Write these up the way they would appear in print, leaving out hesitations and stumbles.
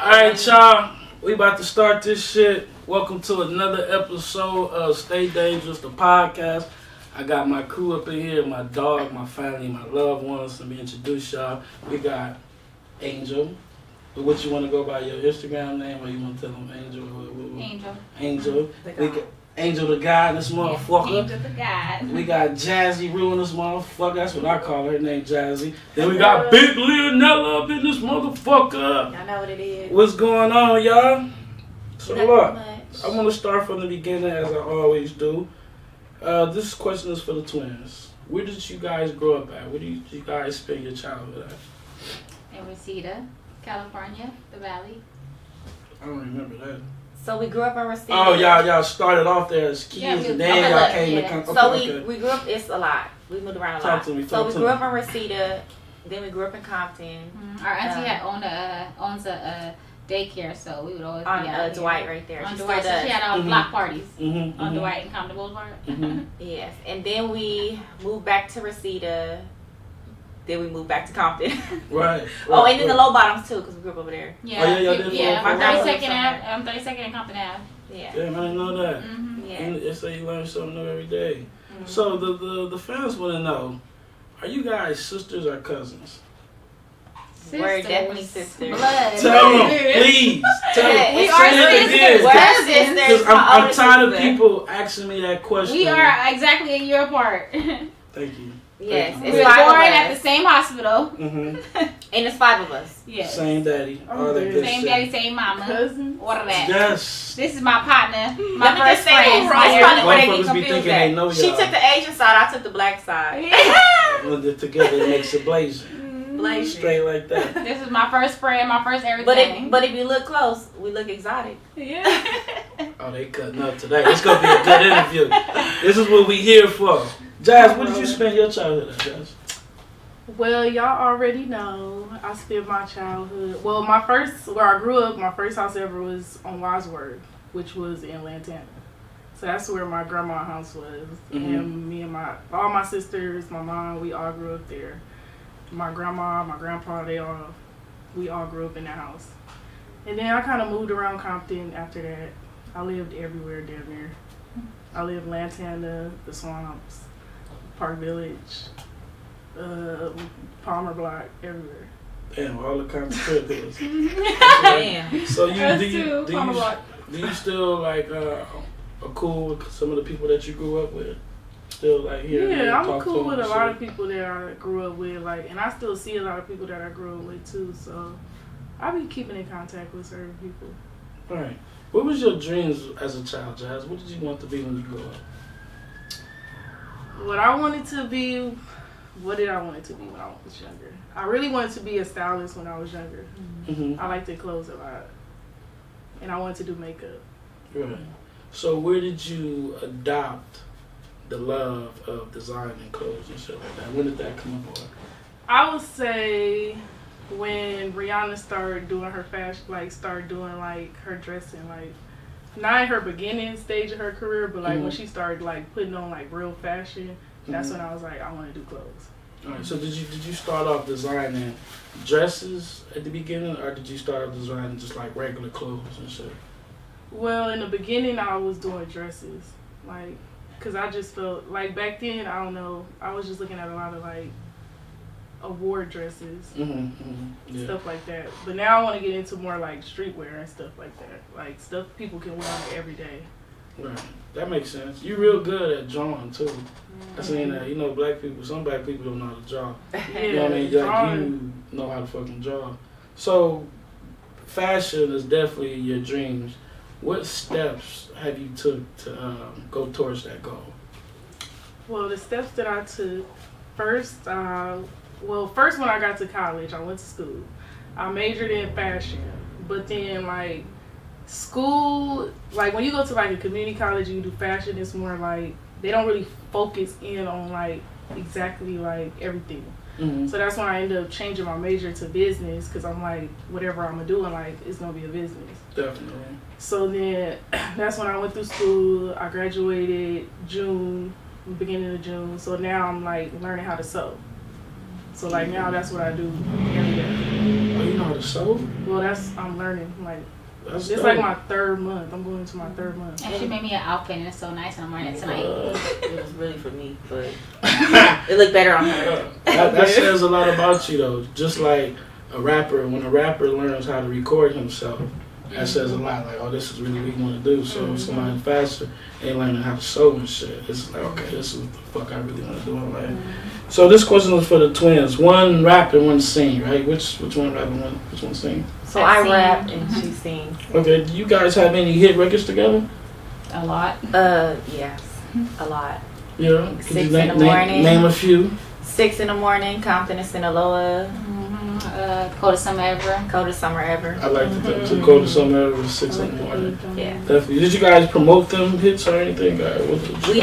Alright, y'all. We about to start this shit. Welcome to another episode of Stay Dangerous, the podcast. I got my crew up in here, my dog, my family, my loved ones. Let me introduce y'all. We got Angel. What you want to go by, your Instagram name, or you want to tell them Angel? Angel. We got Angel the guy in this motherfucker. Angel the guy. We got Jazzy Rue in this motherfucker. That's what I call her name, Jazzy. Then we got Big Leonella up in this motherfucker. Y'all know what it is. What's going on, y'all? So look, much. I want to start from the beginning as I always do. This question is for the twins. Where did you guys grow up at? Where did you guys spend your childhood at? In Reseda, California, the Valley. I don't remember that. So we grew up in Reseda. Oh, y'all started off there as kids, Yeah, and then y'all came to come. So we grew up. It's a lot. We moved around a lot. Talk to me. So we grew up in Reseda. Then we grew up in Compton. Mm-hmm. Our auntie had owns a daycare, so we would always On be out Dwight right there. On She Dwight, still so she does. had block parties Mm-hmm, on Dwight and Compton Boulevard. Mm-hmm. Yes, and then we moved back to Reseda. Then we moved back to Compton. Right. Oh, and then the Low Bottoms too, because we grew up over there. Yeah, Oh, yeah, y'all did yeah. for a On while. 32nd Ave, 32nd and Compton Ave. Yeah. Damn, I didn't know that. Mm-hmm. Yeah. And it's like you learn something new every day. Mhm. So the fans want to know, are you guys sisters or cousins? We're definitely sisters. Blood. Tell them, please. Tell them. We It's are Say it sisters. again. We're sisters. Because My I'm older tired of sister. people asking me that question. We are exactly a year apart. Thank you. Yes, We it's were five born of at the us. same hospital. Mm-hmm. And it's five of us. Yes. Same daddy. All that good Same shit. daddy, same mama. Cousin. What of that? Yes. This is my partner, my Let me first just say, friend. that's probably where they Motherfuckers get be confused thinking they know at. She y'all. took the Asian side, I took the black side. When they're together, it makes it blazing. Blasian. Straight like that. This is my first friend, my first everything. But if you look close, we look exotic. Yeah. Oh, they cutting up today. It's going to be a good interview. This is what we here for. Jazz, where did you spend your childhood at, Jazz? Well, y'all already know I spent my childhood. Well, where I grew up, my first house ever was on Wadsworth, which was in Lantana. So that's where my grandma's house was. Mhm. And me and all my sisters, my mom, we all grew up there. My grandma, my grandpa, we all grew up in that house. And then I kind of moved around Compton after that. I lived everywhere down there. I lived Lantana, the Swamps, Park Village, Palmer Block, everywhere. Damn, all the kinds of privileges. Damn. So Us do too, Palmer Block. you still like are cool with some of the people that you grew up with? Still like here? Yeah, I'm talk to cool them with a and lot shit? of people that I grew up with, and I still see a lot of people that I grew up with too. So I be keeping in contact with certain people. All right. What was your dreams as a child, Jazz? What did you want to be when you grew up? What I wanted to be, what did I want it to be when I was younger? I really wanted to be a stylist when I was younger. Mm-hmm. I liked their clothes a lot, and I wanted to do makeup. Right. So where did you adopt the love of designing clothes and shit like that? When did that come about? I would say when Rihanna started doing her fashion, started doing her dressing, not in her beginning stage of her career, but when she started putting on real fashion. That's when I was like, I want to do clothes. All right. So did you start off designing dresses at the beginning, or did you start off designing just regular clothes and shit? Well, in the beginning, I was doing dresses, because I just felt back then, I don't know, I was just looking at a lot of award dresses, Yeah. stuff like that. But now I want to get into more streetwear and stuff like that, stuff people can wear every day. Right. That makes sense. You real good at drawing too. I seen that. You know, some black people don't know how to draw. Yeah, You know what I mean? You know how to fucking draw. So, fashion is definitely your dreams. What steps have you took to go towards that goal? Well, the steps that I took, first when I got to college, I went to school. I majored in fashion, but then school, when you go to a community college and you do fashion, it's more they don't really focus in on exactly everything. Mm-hmm. So that's when I ended up changing my major to business, because I'm whatever I'm doing, it's gonna be a business. Definitely. So then that's when I went through school. I graduated beginning of June. So now I'm learning how to sew. So now that's what I do every day. Oh, you know how to sew? Well, I'm learning. Like, That's it's dope. like my 3rd month. I'm going into my 3rd month. And she made me an outfit and it's so nice and I'm wearing it tonight. It was really for me, but it looked better on her. That says a lot about you, though. Just like a rapper, when a rapper learns how to record himself, that says a lot. Like, oh, this is really what you want to do. So if somebody faster ain't learning how to sew and shit, it's like, okay, this is what the fuck I really want to do in life. So this question is for the twins. One rap and one sing, right? Which one rap and which one sing? So I rap and she sings. Okay, do you guys have any hit records together? A lot. Yes, a lot. Yeah. Could 6 you in the morning. Name a few. 6 in the morning, Compton and Sinaloa, Coldest summer ever. coldest summer ever. I like to go to somewhere with 6 in the morning. Yeah. Definitely. Did you guys promote them hits or anything? We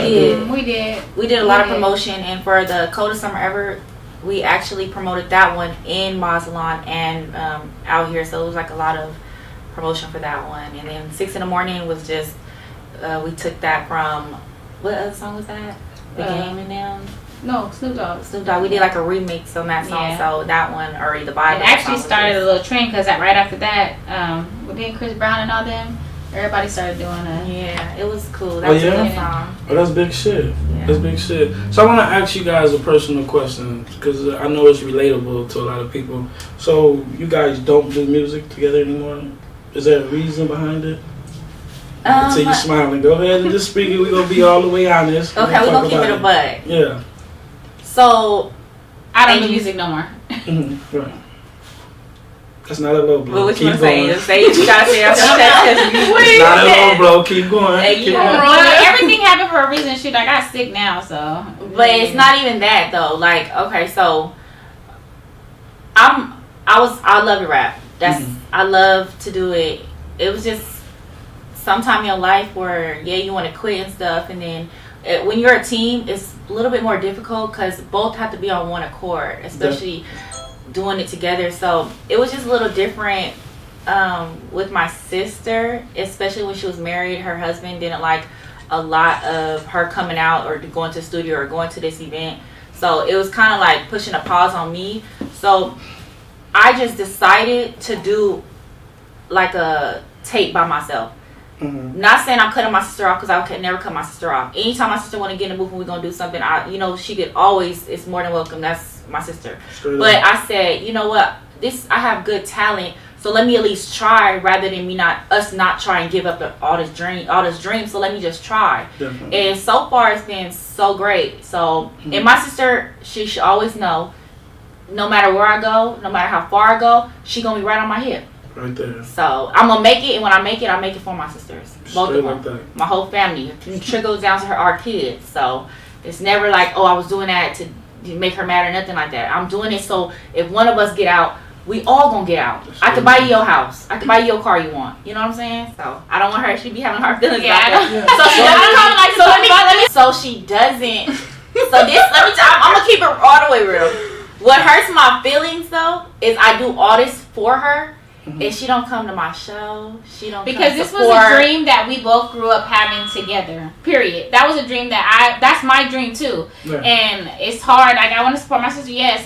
did. We did a lot of promotion, and for the coldest summer ever, we actually promoted that one in Mazatlan and out here, so it was like a lot of promotion for that one. And then 6 in the morning was just we took that from, what other song was that? The Game and them. No, Snoop Dogg. Snoop Dogg. We did like a remix on that song, so that one already the Bible. It actually started a little trend because right after that, within Chris Brown and all them, everybody started doing a. Yeah, it was cool. That was a good song. Oh, that's big shit. Yeah. That's big shit. So I want to ask you guys a personal question because I know it's relatable to a lot of people. So you guys don't do music together anymore? Is there a reason behind it? Until you smiling. Go ahead and just speak it. We're going to be all the way honest. Okay, we're going to keep it a butt. Yeah. So, I don't do music no more. Right. That's not a low blow. But what you Keep want to going. say? You got to say after that. It's not a low blow. Keep going. Keep going. Everything happened for a reason. Shoot, I got sick now, so. But it's not even that though. Like, okay, so I love to rap. That's I love to do it. It was just sometime in your life where you want to quit and stuff, and then when you're a team, it's a little bit more difficult because both have to be on one accord, especially doing it together. So it was just a little different with my sister, especially when she was married. Her husband didn't like a lot of her coming out or going to the studio or going to this event, so it was kind of like pushing a pause on me. So I just decided to do like a tape by myself. Not saying I'm cutting my sister off because I could never cut my sister off. Anytime my sister want to get in the booth and we're gonna do something, she could always. It's more than welcome. That's my sister. But I said, you know what? I have good talent, so let me at least try rather than us not try and give up all this dream. So let me just try. Definitely. And so far it's been so great. So and my sister, she should always know, no matter where I go, no matter how far I go, she gonna be right on my hip. Right there. So I'm gonna make it, and when I make it for my sisters, both of them, like my whole family. It trickles down to our kids. So it's never like, oh, I was doing that to make her mad or nothing like that. I'm doing it so if one of us get out, we all gonna get out. I could buy you your house. I could buy you your car you want. You know what I'm saying? So I don't want her. She be having hard feelings about that. So she doesn't. So this, I'm gonna keep it all the way real. What hurts my feelings though is I do all this for her. And she don't come to my show. She don't because this was a dream that we both grew up having together. Period. That was a dream that's my dream too. Yeah. And it's hard. Like I want to support my sister. Yes,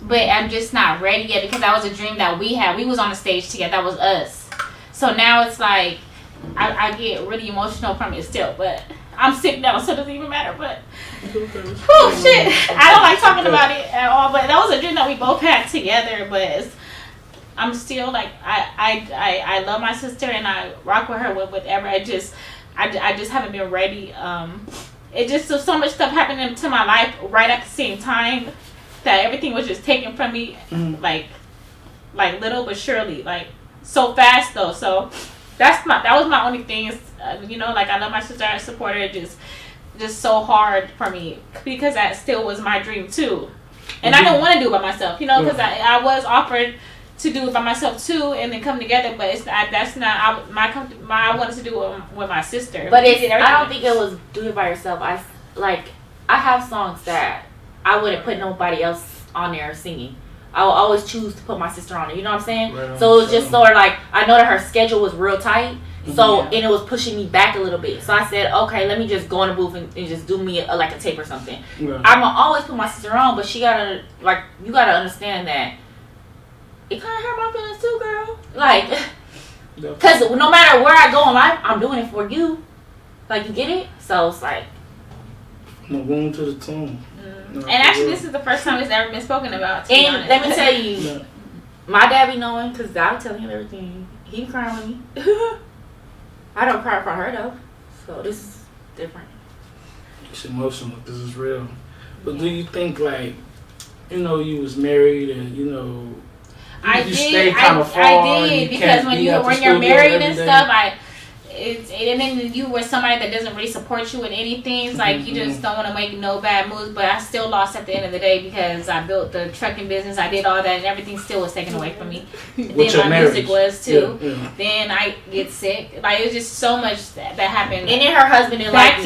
but I'm just not ready yet because that was a dream that we had. We was on the stage together. That was us. So now it's like I get really emotional from it still. But I'm sick now, so it doesn't even matter. But oh shit, I don't like talking about it at all. But that was a dream that we both had together. But I'm still like I love my sister and I rock with her with whatever. I just haven't been ready. It just so much stuff happened to my life right at the same time that everything was just taken from me, like little but surely, like so fast though. So that was my only thing is like I love my sister, I support her. Just so hard for me because that still was my dream too, and I didn't want to do it by myself, because I was offered to do it by myself too, and then come together. But that's not I wanted to do it with my sister. But I don't think it was do it by yourself. I have songs that I wouldn't put nobody else on there singing. I will always choose to put my sister on it. You know what I'm saying? Right. So it was just sort of like I know that her schedule was real tight. So and it was pushing me back a little bit. So I said, okay, let me just go in the booth and just do me like a tape or something. Yeah. I'm gonna always put my sister on, but you gotta understand that it kind of hurt my feelings too, girl. Like, because no matter where I go in life, I'm doing it for you. Like, you get it? So it's like, from the womb to the tomb. And actually, this is the first time it's ever been spoken about. To and let me tell you, my dad be knowing because I tell him everything. He crying with me. I don't cry for her though, so this is different. It's emotional. This is real. But do you think, like, you know, you was married and you know, I you did. stayed kind of far. I did because when you're married and stuff, and then you were somebody that doesn't really support you in anything. It's like you just don't want to make no bad moves. But I still lost at the end of the day because I built the trucking business. I did all that, and everything still was taken away from me. Then my music was too. Yeah. Then I get sick. Like, it was just so much that happened. And then her husband didn't back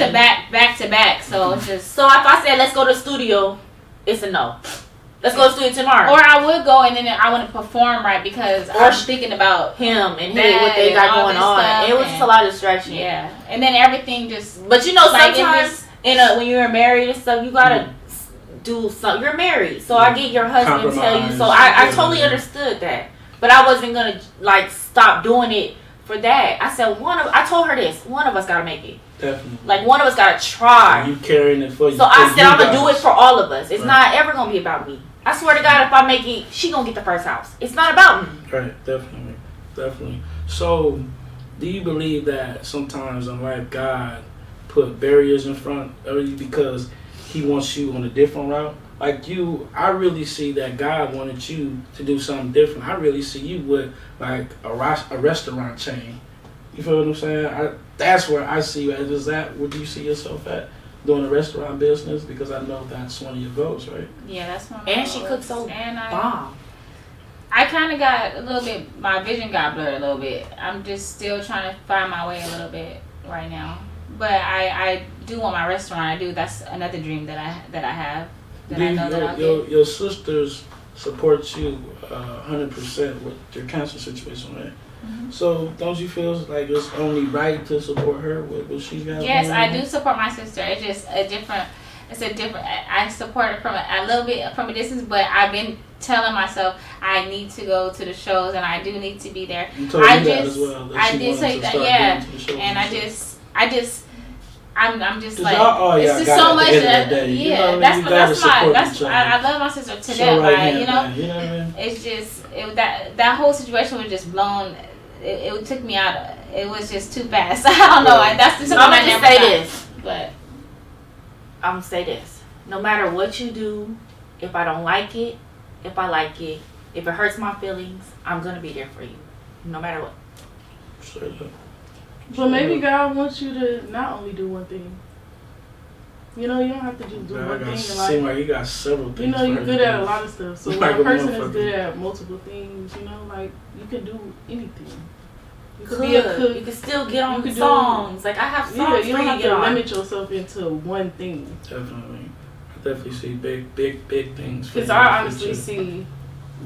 to back. So it's just so if I said let's go to the studio, it's a no. Let's go to the studio tomorrow. Or I would go and then I want to perform right because I'm thinking about him and what they got going on. It was just a lot of distraction. Yeah. And then everything just... But you know, sometimes when you're married and stuff, you got to do something. You're married. So I get your husband to tell you. So I totally understood that. But I wasn't going to, like, stop doing it for that. I said, I told her this. One of us got to make it. Definitely. Like, one of us got to try. So you carrying it for you. So I said, I'm going to do it for all of us. It's not ever going to be about me. I swear to God, if I make it, she gonna get the first house. It's not about me. Right, definitely. So, do you believe that sometimes in life God put barriers in front of you because He wants you on a different route? Like you, I really see that God wanted you to do something different. I really see you with like a restaurant chain. You feel what I'm saying? That's where I see you at. Is that where do you see yourself at? Doing the restaurant business, because I know that's one of your goals, right? Yeah, that's one of my goals. And she cooks so bomb. I kind of got a little bit, my vision got blurred a little bit. I'm just still trying to find my way a little bit right now. But I do want my restaurant. I do. That's another dream that I have. That I know that I'll get. Your sisters support you 100% with your cancer situation, right? Mm-hmm. So don't you feel like it's only right to support her with what she got? Yes, I do support my sister. It's just a different. I support her from a little bit from a distance, but I've been telling myself I need to go to the shows and I do need to be there. You told me that as well. I did say that, yeah. And I'm just like it's just so much. I love my sister to death. Like, you know what I mean? It's just that whole situation was just blown. It took me out. It was just too fast. I don't know. That's just something I never say this. But I'm gonna say this. No matter what you do, if I don't like it, if I like it, if it hurts my feelings, I'm gonna be there for you. No matter what. But maybe God wants you to not only do one thing. You know, you don't have to just do one thing in life. Seem like you got several things. You know, you're good at a lot of stuff. So when a person is good at multiple things, you know, like, you can do anything. You could be a cook. You can still get on songs. Like, I have songs. Yeah, you don't have to limit yourself into one thing. Definitely. I definitely see big things. Because I honestly see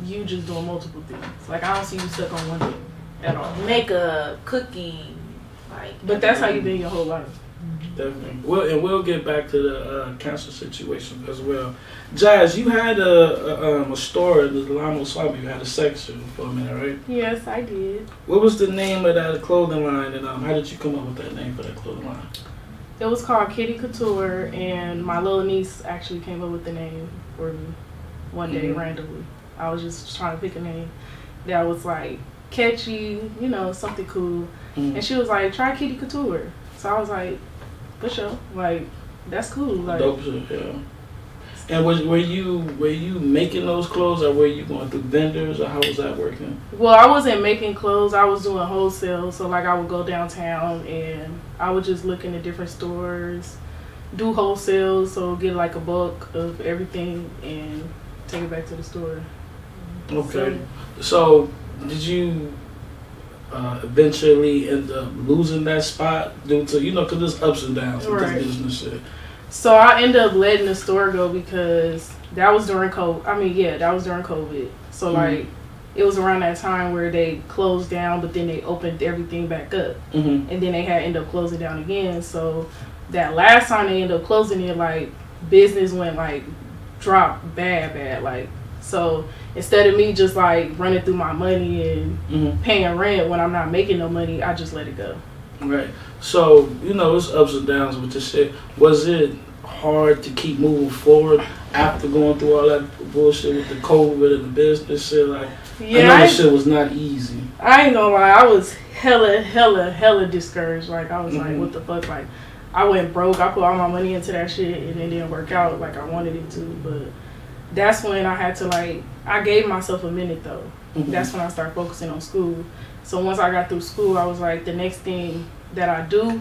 you just doing multiple things. Like, I don't see you stuck on one thing at all. Makeup, cooking. But that's how you've been your whole life. Definitely. We'll get back to the cancer situation as well. Jazz, you had a store in the Delamo Swap. You had a section for a minute, right? Yes, I did. What was the name of that clothing line, and how did you come up with that name for that clothing line? It was called Kitty Couture, and my little niece actually came up with the name for me one day randomly. I was just trying to pick a name that was like catchy, you know, something cool. And she was like, try Kitty Couture. So I was like, for sure. Like, that's cool. Like, dope shit, yeah. And were you making those clothes, or were you going through vendors, or how was that working? Well, I wasn't making clothes. I was doing wholesale. So, like, I would go downtown and I would just look into different stores, do wholesale, so get like a bulk of everything and take it back to the store. Okay. So did you eventually end up losing that spot due to, you know, because there's ups and downs with this business shit? So I ended up letting the store go because that was during COVID. That was during COVID. So like, it was around that time where they closed down, but then they opened everything back up, and then they had ended up closing down again. So that last time they ended up closing it, like, business went like dropped bad. Like, So instead of me just like running through my money and paying rent when I'm not making no money, I just let it go. Right. So, it's ups and downs with this shit. Was it hard to keep moving forward after going through all that bullshit with the COVID and the business shit? Like, I know that shit was not easy. I ain't gonna lie, I was hella discouraged. Like, I was like, what the fuck? Like, I went broke. I put all my money into that shit and it didn't work out like I wanted it to. But that's when I had to, like, I gave myself a minute though. That's when I started focusing on school. So once I got through school, I was like, the next thing that I do,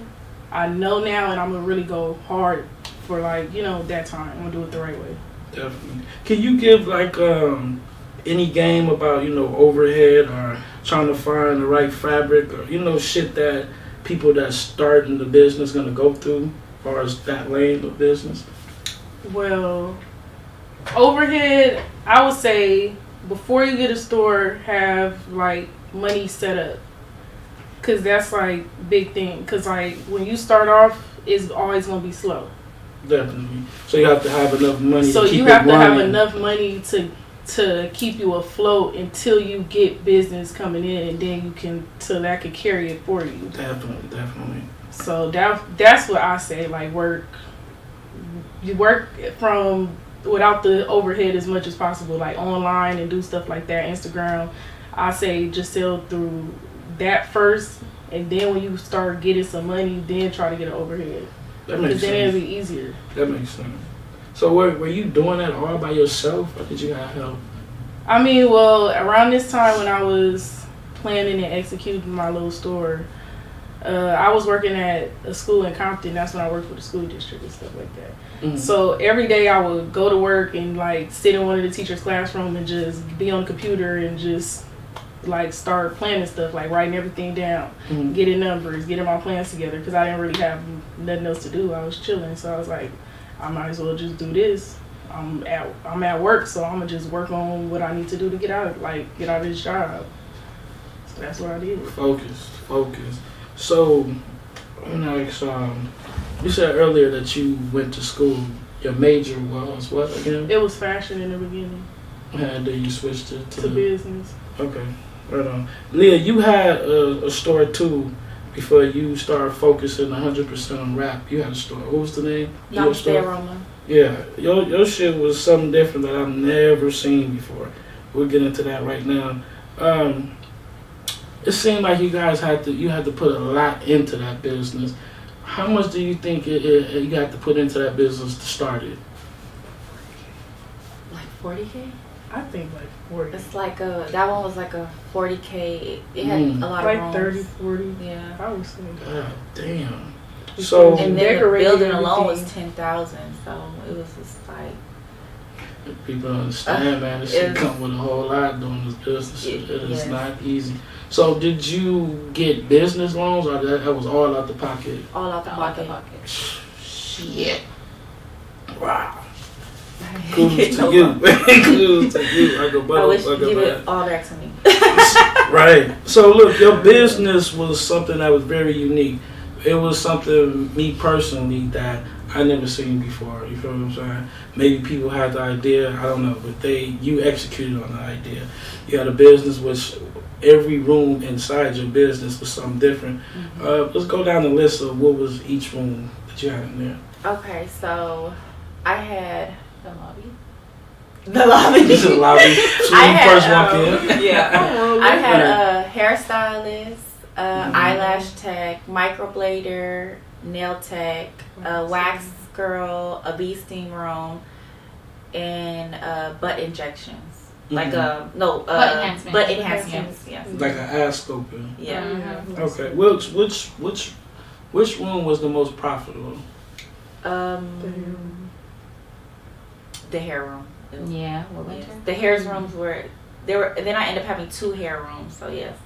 I know now, and I'm gonna really go hard for, like, that time. I'm gonna do it the right way. Definitely. Can you give like any game about overhead or trying to find the right fabric or shit that people that starting the business gonna go through as far as that lane of business? Well, overhead, I would say before you get a store, have like money set up, cause that's like big thing. Cause like when you start off, it's always gonna be slow. Definitely. So you have to have enough money. So to keep you have it to have running. enough money to keep you afloat until you get business coming in, and then that could carry it for you. Definitely. So that's what I say. Like you work from without the overhead as much as possible, like online and do stuff like that, Instagram. I say just sell through that first, and then when you start getting some money, then try to get an overhead. That makes sense. Then it'll be easier. That makes sense. So were you doing that all by yourself, or did you have help? I mean, well, around this time when I was planning and executing my little store, I was working at a school in Compton. That's when I worked for the school district and stuff like that. So every day I would go to work and like sit in one of the teachers' classroom and just be on the computer and just like start planning stuff, like writing everything down, getting numbers, getting my plans together, because I didn't really have nothing else to do. I was chilling, so I was like, I might as well just do this. I'm at work, so I'm gonna just work on what I need to do to get out of this job. So that's what I did. Focus. So, you said earlier that you went to school. Your major was what again? It was fashion in the beginning. And then you switched it to business. Okay, right on. Leah, you had a store too before you started focusing 100% on rap. You had a store. What was the name? Namaste Aroma. Yeah, your shit was something different that I've never seen before. We'll get into that right now. It seemed like you guys had to put a lot into that business. How much do you think you had to put into that business to start it? Like $40K? I think like 40. It's like that one was like a $40K. It had a lot like of like rooms. 30, 40. Yeah. I was saying. God damn. So And then the building alone was everything. $10,000. So it was just like. people don't understand, man. This shit come with a whole lot doing this business. It is not easy. So did you get business loans, or that was all out the pocket? All out the pocket. Shit. Wow. Kudos to you. Kudos to you. I wish you give it all back to me. Right. So look, your business was something that was very unique. It was something, me personally, that I never seen before. You feel what I'm saying? Maybe people had the idea, I don't know, but you executed on the idea. You had a business which every room inside your business was something different. Let's go down the list of what was each room that you had in there. Okay, so I had The lobby. the lobby. This is the lobby. So when you first walk in. Yeah. I had a hairstylist, eyelash tech, microblader, nail tech, a wax girl, a bee steam room, and butt injections. Like butt enhancements. Yes. Like an ass sculpting. Yeah. Okay. Which room was the most profitable? The hair room. Yeah. The hair rooms were. Then I ended up having 2 hair rooms. So yes.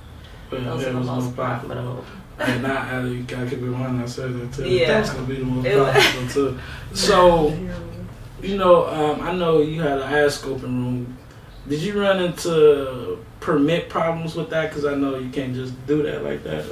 Those are the most profitable. And now you gotta keep in mind I said that too. Yeah. That's gonna be the most profitable too. So, I know you had an ass scoping room. Did you run into permit problems with that? Because I know you can't just do that like that.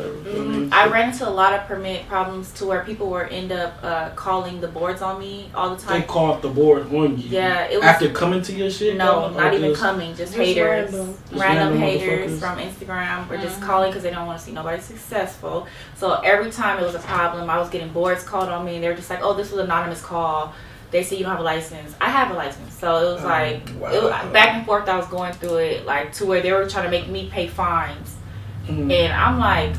I ran into a lot of permit problems to where people were end up calling the boards on me all the time. They called the board on you. Yeah, it was after coming to your shit. No, though, not even just, coming. Just haters, random haters motherfuckers. from Instagram were just calling because they don't want to see nobody successful. So every time it was a problem, I was getting boards called on me, and they were just like, "Oh, this was an anonymous call. They say you don't have a license." I have a license, so it was like it was, back and forth. I was going through it like to where they were trying to make me pay fines, and I'm like,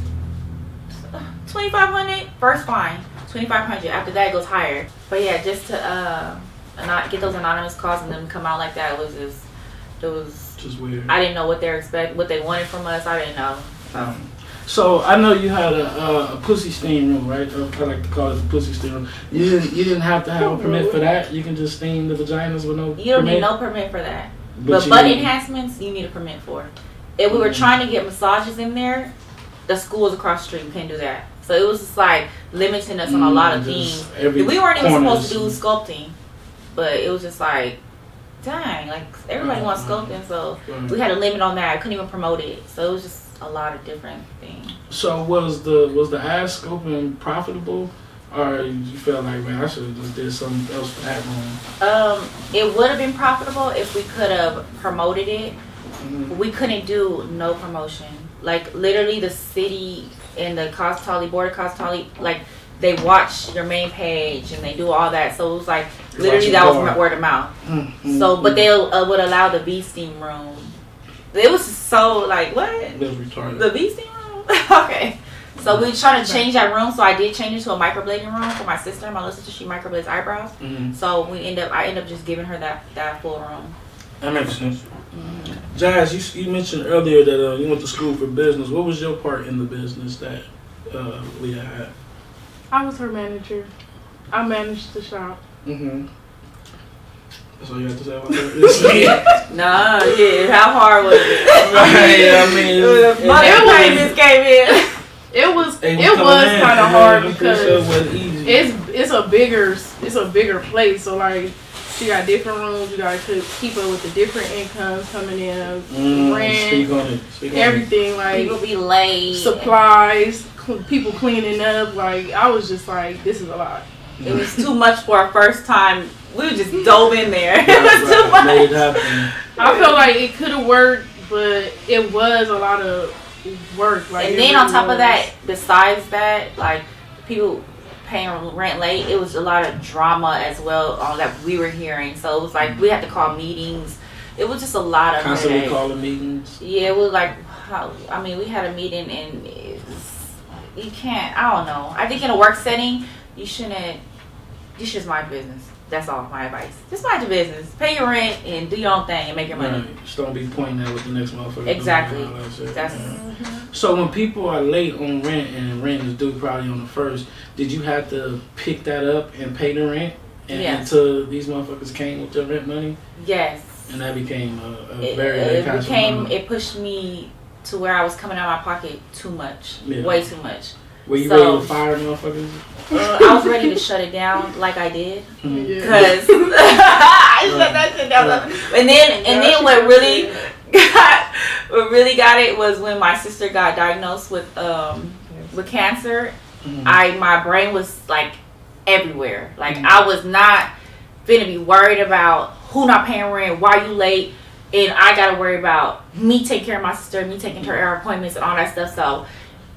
$2,500 first fine, $2,500. After that, it goes higher. But yeah, just to not get those anonymous calls and them come out like that was just weird. I didn't know what what they wanted from us. I didn't know. So I know you had a pussy steam room, right? I like to call it a pussy steam room. You didn't have to have a permit for that. You can just steam the vaginas with no. You don't permit? need no permit for that. But butt enhancements, you need a permit for. If we were trying to get massages in there, the school was across the street. We couldn't do that. So it was just like limiting us on a lot of things. We weren't even supposed to do sculpting, but it was just like, dang, like everybody wants sculpting, so we had a limit on that. I couldn't even promote it. So it was just a lot of different things. So was the ass sculpting profitable, or you felt like, man, I should have just did something else for that room? It would have been profitable if we could have promoted it. We couldn't do no promotion. Like literally, the city and the board of Costali, like they watch your main page and they do all that. So it was like literally that was word of mouth. So, but they would allow the V steam room. It was so like what? It was retarded. The V steam room. Okay. So we tried to change that room. So I did change it to a microblading room for my sister. My little sister, she microblades eyebrows. So I end up just giving her that full room. That makes sense. Jazz, you mentioned earlier that you went to school for business. What was your part in the business that Leah had? I was her manager. I managed the shop. That's all you have to say about that? Nah, yeah. How hard was it? Right, I mean, money payments came in. It was kind of hard because it's a bigger place. So like, she got different rooms. You gotta keep up with the different incomes coming in, rent, everything. Like people be late, supplies, people cleaning up. Like I was just like, this is a lot. It was too much for our first time. We just dove in there. It was too much. Made it happen. I felt like it could have worked, but it was a lot of work. Like, and then on top of that, besides that, like people paying rent late, it was a lot of drama as well that we were hearing. So it was like we had to call meetings. It was just a lot of constantly calling meetings. Yeah, it was like, we had a meeting and you can't. I don't know. I think in a work setting, you should just mind your business. That's all my advice. Just mind your business. Pay your rent and do your own thing and make your money. Right. Just don't be pointing at what the next motherfucker exactly. That's So when people are late on rent and rent is due probably on the 1st, did you have to pick that up and pay the rent until these motherfuckers came with their rent money? Yes. And that became a very it pushed me to where I was coming out of my pocket too much. Yeah. Way too much. Were you ready to fire motherfuckers? I was ready to shut it down like I did. Because I shut that shit down. And then what really got it was when my sister got diagnosed with cancer. My brain was like everywhere. Like I was not finna be worried about who not paying rent, why you late, and I gotta worry about me taking care of my sister, me taking care of her appointments and all that stuff. So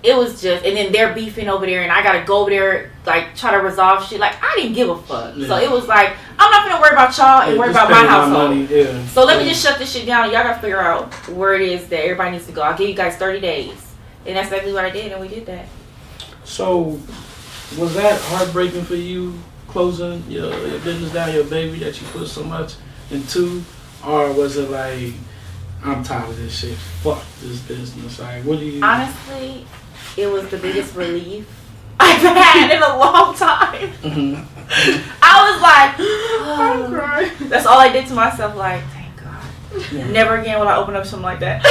it was just, and then they're beefing over there, and I gotta go over there, like, try to resolve shit. Like, I didn't give a fuck. Yeah. So it was like, I'm not gonna worry about y'all and worry about my household. So let me just shut this shit down. Y'all gotta figure out where it is that everybody needs to go. I'll give you guys 30 days. And that's exactly what I did, and we did that. So, was that heartbreaking for you, closing your business down, your baby that you put so much into? Or was it like, I'm tired of this shit, fuck this business? Like, what do you... Honestly, it was the biggest relief I've had in a long time. I was like, oh. I'm crying. That's all I did to myself, like, thank God. Yeah. Never again will I open up something like that.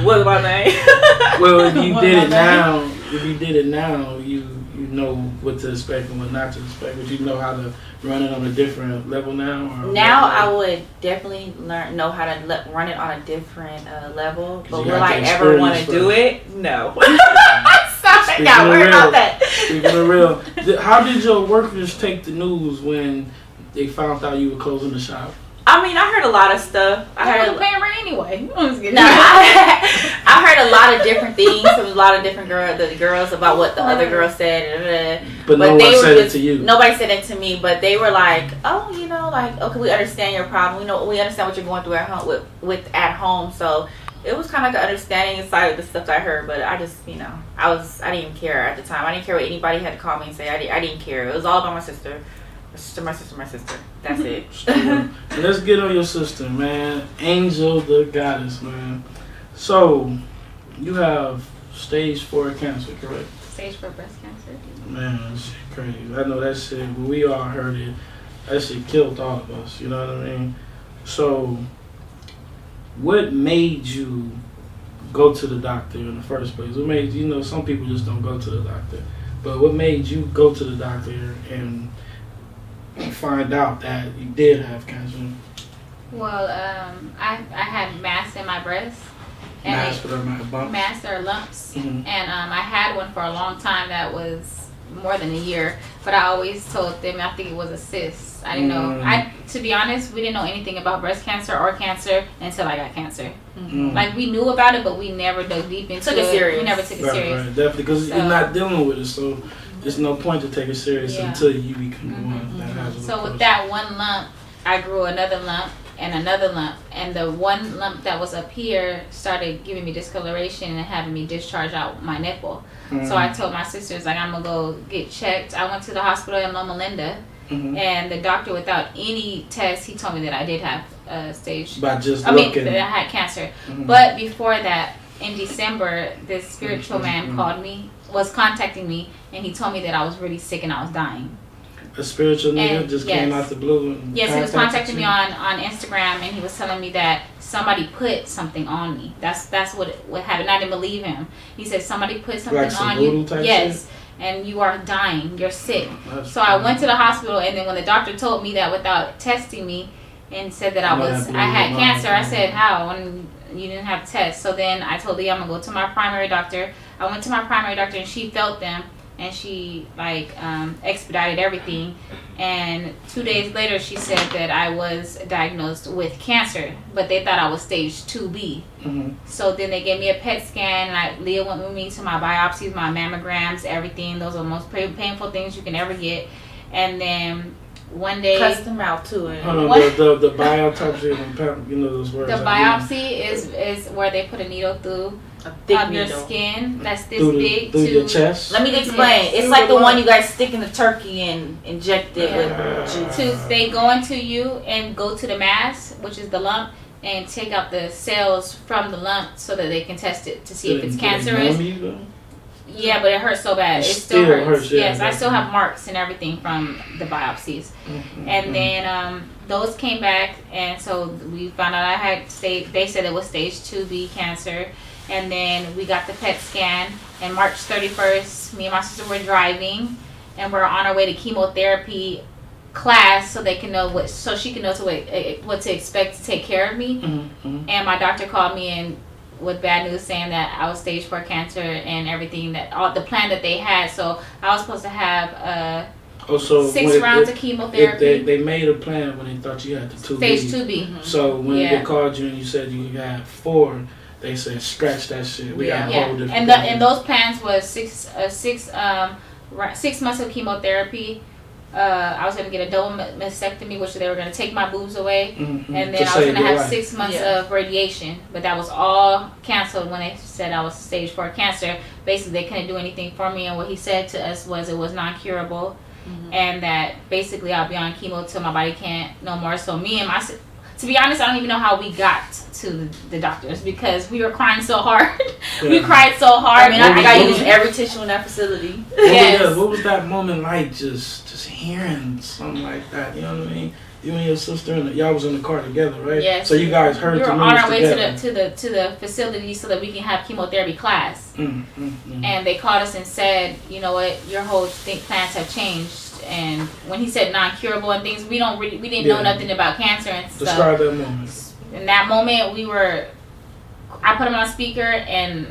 What's my name? Well, if you did it now, you know what to expect and what not to expect? Would you know how to run it on a different level now? Or now I would definitely know how to run it on a different level. But will I ever want to do it? No. Sorry, not worried about that. Speaking of real, how did your workers take the news when they found out you were closing the shop? I mean, I heard a lot of stuff. I heard paying rent anyway. No, I heard a lot of different things from a lot of different girls about what the other girls said. But no one said it to you. Nobody said it to me, but they were like, "Oh, you know, like, okay, we understand your problem. We understand what you're going through at home with at home." So it was kind of like an understanding inside of the stuff that I heard. But I just, you know, I didn't even care at the time. I didn't care what anybody had to call me and say. I didn't care. It was all about my sister. My sister. That's it. Let's get on your sister, man. Angel the goddess, man. So, you have stage 4 cancer, correct? Stage 4 breast cancer. Man, that shit crazy. I know that shit, when we all heard it, that shit killed all of us, you know what I mean? So, what made you go to the doctor in the first place? What made you know, some people just don't go to the doctor. But what made you go to the doctor and find out that you did have cancer? Well, I had mass in my breast. Mass or bumps? Mass or lumps. Mm-hmm. And I had one for a long time that was more than a year. But I always told them I think it was a cyst. I didn't know. To be honest, we didn't know anything about breast cancer or cancer until I got cancer. Mm-hmm. Like, we knew about it, but we never dug deep into it. Serious. We never took it serious. Right, definitely, because you're not dealing with it, so there's no point to take it serious until you become the one that has it. So with that one lump, I grew another lump and another lump, and the one lump that was up here started giving me discoloration and having me discharge out my nipple. Mm-hmm. So I told my sisters, like, I'm gonna go get checked. I went to the hospital in Loma Linda, and the doctor, without any tests, he told me that I did have stage. By just looking. That I had cancer. But before that, in December, this spiritual man was contacting me, and he told me that I was really sick and I was dying. A spiritual nigga just came out the blue. Yes, he was contacting me on Instagram, and he was telling me that somebody put something on me. That's what happened. I didn't believe him. He said somebody put something like on you. Yes, shit? And you are dying. You're sick. So I went to the hospital, and then when the doctor told me that without testing me, and said that I had cancer, I said, how? When you didn't have tests. So then I told Leah I'm gonna go to my primary doctor. I went to my primary doctor, and she felt them, and she expedited everything. And 2 days later, she said that I was diagnosed with cancer, but they thought I was stage 2B. So then they gave me a PET scan, and Leah went with me to my biopsies, my mammograms, everything. Those are the most painful things you can ever get. And then one day, custom out to it. Hold on, the biopsy, you know those words. The biopsy is where they put a needle through your skin that's this big through your chest. Let me explain. It's like the one you guys stick in the turkey and inject it with juice. They go into you and go to the mass, which is the lump, and take out the cells from the lump so that they can test it to see if it's cancerous. Yeah, but it hurts so bad. It still hurts. Yes, I still have marks and everything from the biopsies. And then those came back, and so we found out I had they said it was stage 2B cancer. And then we got the PET scan, and March 31st, me and my sister were driving, and we're on our way to chemotherapy class so she can know what to expect to take care of me. And my doctor called me in with bad news saying that I was stage 4 cancer and everything, that all the plan that they had. So I was supposed to have 6 rounds of chemotherapy. They made a plan when they thought you had the 2B. Stage 2B. So when they called you and you said you had 4, they said scratch that shit. We got a whole different. And those plans was 6 months of chemotherapy. I was gonna get a double mastectomy, which they were gonna take my boobs away, and then I was gonna have 6 months of radiation. But that was all canceled when they said I was stage 4 cancer. Basically, they couldn't do anything for me, and what he said to us was it was non-curable, and that basically I'll be on chemo till my body can't no more. So to be honest, I don't even know how we got to the doctors because we were crying so hard. We cried so hard. I mean, I think I used every tissue in that facility. What was that moment like? Just hearing something like that, you know what I mean? You and your sister, and y'all was in the car together, right? Yes. So you guys heard we were the on news our way together. to the facility so that we can have chemotherapy class. And they called us and said, you know what, your whole plans have changed. And when he said non-curable and things, we didn't know nothing about cancer and stuff. Describe that moment. In that moment, I put him on speaker, and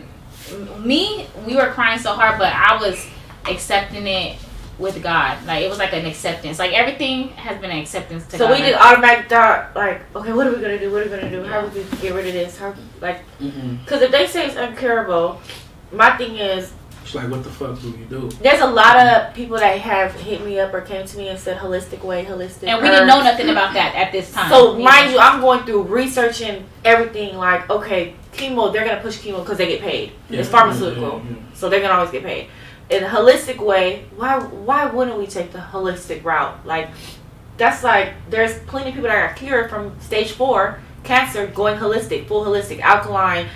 we were crying so hard, but I was accepting it with God. Like, it was like an acceptance. Like, everything has been an acceptance to God. So we did automatic thought, like, okay, what are we gonna do? What are we gonna do? How are we gonna get rid of this? How, like, because if they say it's incurable, my thing is, it's like, what the fuck do you do? there's a lot of people that have hit me up or came to me and said holistic way, holistic. And we didn't know nothing about that at this time. So mind you, I'm going through researching everything. Like, okay, chemo, they're gonna push chemo because they get paid. It's pharmaceutical, so they're gonna always get paid. In a holistic way, why wouldn't we take the holistic route? Like, that's like, there's plenty of people that are cured from stage 4 cancer going holistic, full holistic, alkaline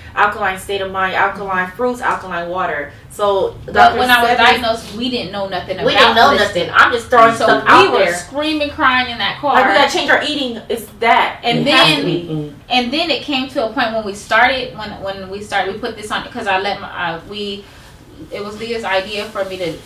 state of mind, alkaline fruits, alkaline water. So but when I was diagnosed, we didn't know nothing about we didn't know holistic. nothing. I'm just throwing So stuff we out were there. screaming, crying in that car. Like, we gotta change our eating. It's that, And it has to be. and then it came to a point when we started, we put this on, because I let it was Leah's idea for me to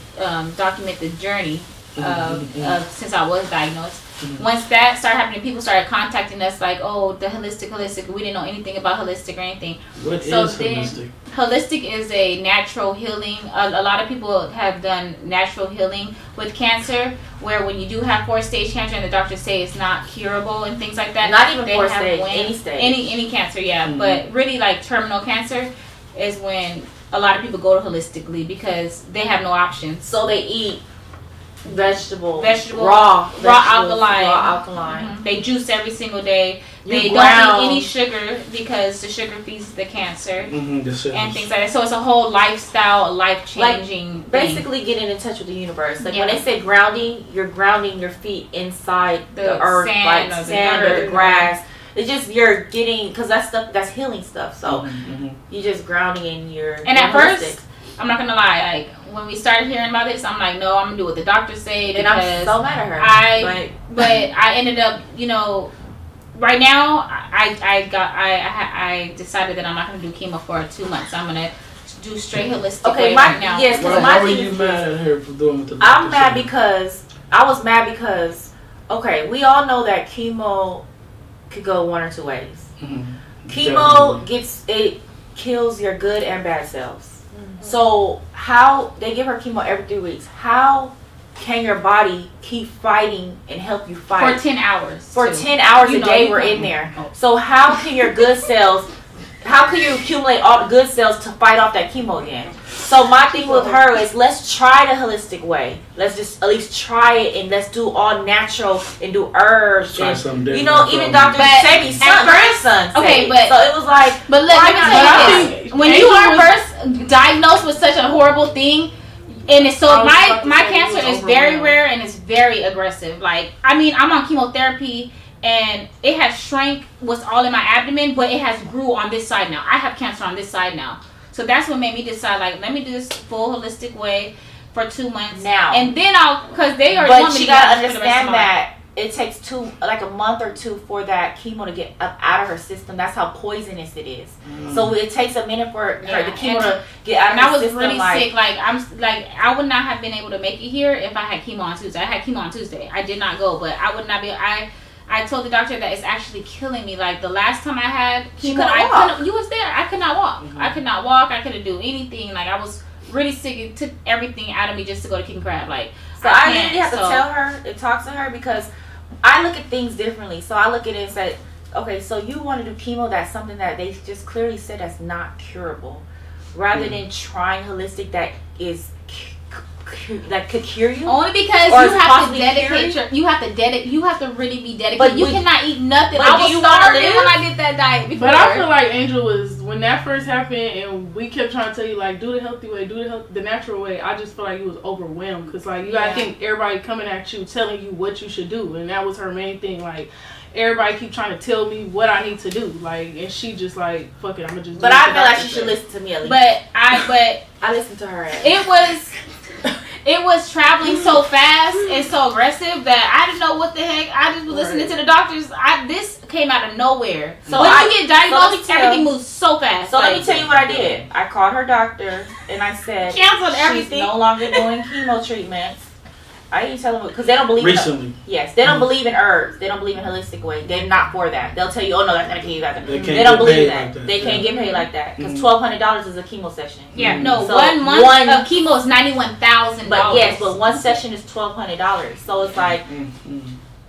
document the journey of since I was diagnosed. Once that started happening, people started contacting us like, oh, the holistic. We didn't know anything about holistic or anything. What is holistic? Holistic is a natural healing. A lot of people have done natural healing with cancer, where when you do have 4-stage cancer and the doctors say it's not curable and things like that. Not even 4-stage, any stage. Any cancer, yeah. But really, like, terminal cancer is when a lot of people go to holistically because they have no options. So they eat vegetables, raw alkaline. They juice every single day. They ground. don't eat any sugar because the sugar feeds the cancer and The cells. things like that. So it's a whole lifestyle, life-changing thing. Basically getting in touch with the universe. Like, when they say grounding, you're grounding your feet inside the earth, sand, like or the sand or dirt, the grass. It's just, you're getting, because that's stuff, that's healing stuff. So you're just grounding in your. And at first, I'm not gonna lie, like, when we started hearing about this, I'm like, no, I'm gonna do what the doctors say. And I'm so mad at her. But I ended up, right now, I decided that I'm not gonna do chemo for 2 months. I'm gonna do straight holistic right now. Yes, because why were you mad at her for doing what the doctor I'm mad said? because I was mad because, okay, we all know that chemo could go one or two ways. Chemo kills your good and bad cells. So how they give her chemo every 3 weeks? How can your body keep fighting and help you fight for 10 hours? For 10 hours a day, we're in there. So how can your good cells? How can you accumulate all the good cells to fight off that chemo again? So my thing with her is, let's try the holistic way. Let's just at least try it, and let's do all natural and do herbs. Try And, something different. even Dr. Sebi's grandson. Okay, but so it was like. But look, let me tell you this: when you are first diagnosed with such a horrible thing, and it's so my cancer is very rare and it's very aggressive. Like, I mean, I'm on chemotherapy. And it has shrank what's all in my abdomen, but it has grew on this side now. I have cancer on this side now. So that's what made me decide, like, let me do this full holistic way for 2 months. Now. And then because they are. But you gotta understand that it takes a month or two for that chemo to get up out of her system. That's how poisonous it is. So it takes a minute for the chemo to get out of her system. And I was really sick. I would not have been able to make it here if I had chemo on Tuesday. I had chemo on Tuesday. I did not go, but I would not be. I told the doctor that it's actually killing me. Like, the last time I had chemo, you was there. I could not walk. I could not walk. I couldn't do anything. Like, I was really sick. It took everything out of me just to go to King Crab. Like, so I really have to tell her and talk to her, because I look at things differently. So I look at it and say, okay, so you want to do chemo, that's something that they just clearly said that's not curable, rather than trying holistic that is that could cure you. Only because you have to dedicate. You have to really be dedicated. But you cannot eat nothing. I was starving when I did that diet before. But I feel like Angel was, when that first happened and we kept trying to tell you, like, do the healthy way, the natural way. I just feel like you was overwhelmed, because, like, you gotta think everybody coming at you telling you what you should do, and that was her main thing. Like, everybody keep trying to tell me what I need to do, like, and she just like, fuck it, I'm gonna just. But I feel like she should listen to me at least. But I listened to her. It it was traveling so fast and so aggressive that I didn't know what the heck. I just was listening to the doctors. This came out of nowhere. So when you get diagnosed, everything moves so fast. So let me tell you what I did. I called her doctor and I said, canceled everything. She's no longer doing chemo treatments. I didn't tell them because they don't believe recently. They don't believe in herbs. They don't believe in holistic way. They're not for that. They'll tell you, oh no, that's gonna kill you. They don't believe that. They can't get paid like that because $1,200 is a chemo session. Yeah, no, so 1 month of chemo is $91,000. But yes, but one session is $1,200. So it's like,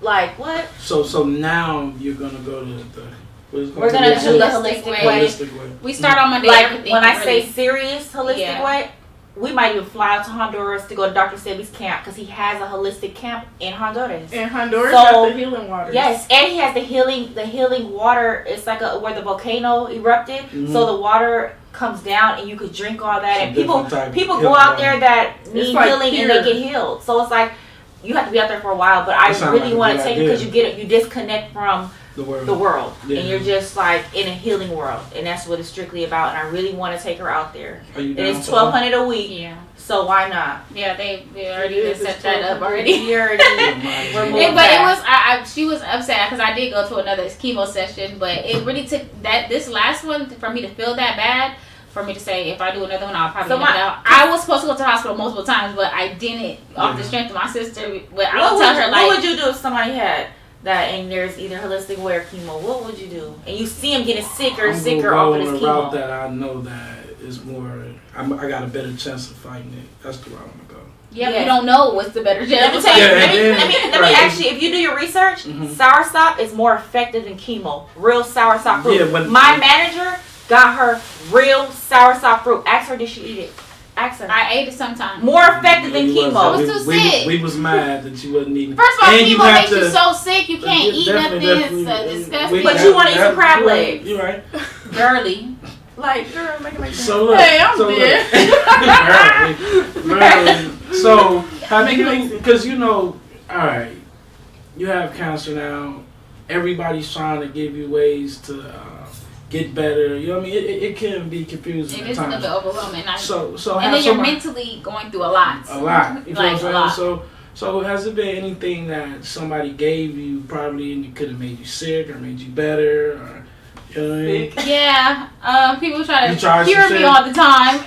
like what? So now you're gonna go to the. We're gonna do the holistic way. We start on Monday. Like when I say serious holistic way. We might even fly out to Honduras to go to Dr. Sebi's camp because he has a holistic camp in Honduras. And Honduras got the healing water. Yes, and he has the healing water. It's like where the volcano erupted, so the water comes down and you could drink all that. And people go out there that need healing and they get healed. So it's like you have to be out there for a while. But I really want to take it because you disconnect from the world. And you're just like in a healing world, and that's what it's strictly about. And I really want to take her out there. And it's $1,200 a week. Yeah. So why not? Yeah, they already set that up already. We're moving but it was she was upset because I did go to another chemo session, but it really took this last one for me to feel that bad. For me to say, if I do another one, I'll probably knock out. I was supposed to go to the hospital multiple times, but I didn't off the strength of my sister. But I would tell her what would you do if somebody had that and there's either holistic way or chemo? What would you do? And you see him getting sicker off of his chemo. Route that I know that is more. I got a better chance of fighting it. That's the route I'm gonna go. Yeah, you don't know what's the better chance. Let me tell you. Let me actually. If you do your research, soursop is more effective than chemo. Real soursop fruit. Yeah, my manager got her real soursop fruit. Ask her, did she eat it? Ask her. I ate it sometime. More effective than chemo. I was too sick. We was mad that you wasn't eating. First of all, chemo makes you so sick you can't eat nothing. It's disgusting. But you want to eat some crab legs. You're right. Girly. Like, girl, make it make sense. So look, hey, I'm dead. So, how do you, because all right, you have cancer now. Everybody's trying to give you ways to get better. You know what I mean? It can be confusing at times. It is a little bit overwhelming. And then you're mentally going through a lot. A lot. You know like what I'm saying? So has it been anything that somebody gave you probably and it could have made you sick or made you better or you know what I mean? Yeah. People try to cure me shit? all the time.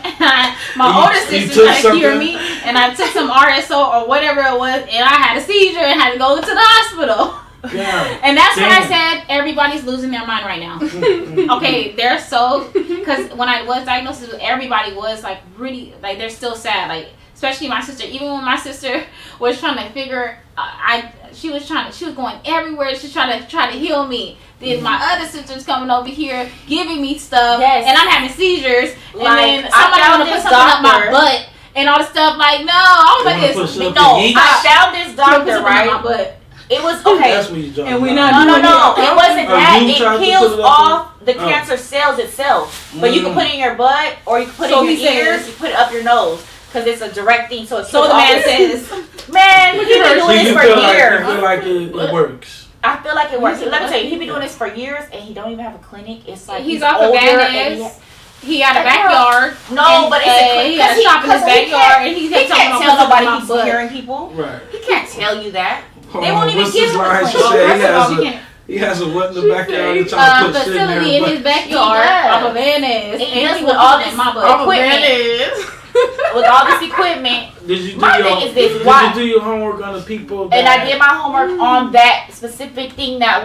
My older sister tried to cure me and I took some RSO or whatever it was and I had a seizure and had to go to the hospital. Yeah. And that's when I said everybody's losing their mind right now. Okay, they're because when I was diagnosed, everybody was like really like they're still sad. Like especially my sister. Even when my sister was trying to figure, she was going everywhere. She's trying to heal me. Then my other sister's coming over here giving me stuff, and I'm having seizures. Like, and then somebody want to put something up my butt and all the stuff. Like no, I don't want this. No, I found this doctor right. It was okay. That's what you're talking and we about. No. It wasn't that. It kills off the cancer cells itself. But you can put it in your butt or you can put it in your ears. You put it up your nose because it's a direct thing. So the man says, "Man, he's been doing this for years." You feel like it works. I feel like it works. Let me tell you, he's been doing this for years and he don't even have a clinic. It's like he's off of Van He got a backyard. No, but he got a shop in his backyard, and he can't tell nobody he's hearing people. Right. He can't tell you that. Hold they won't on, even give him a clinic. He has a what in the backyard? Facility in his backyard off of Van and he with all this equipment. With all this equipment. Did you do your homework on the people? And I did my homework on that specific thing that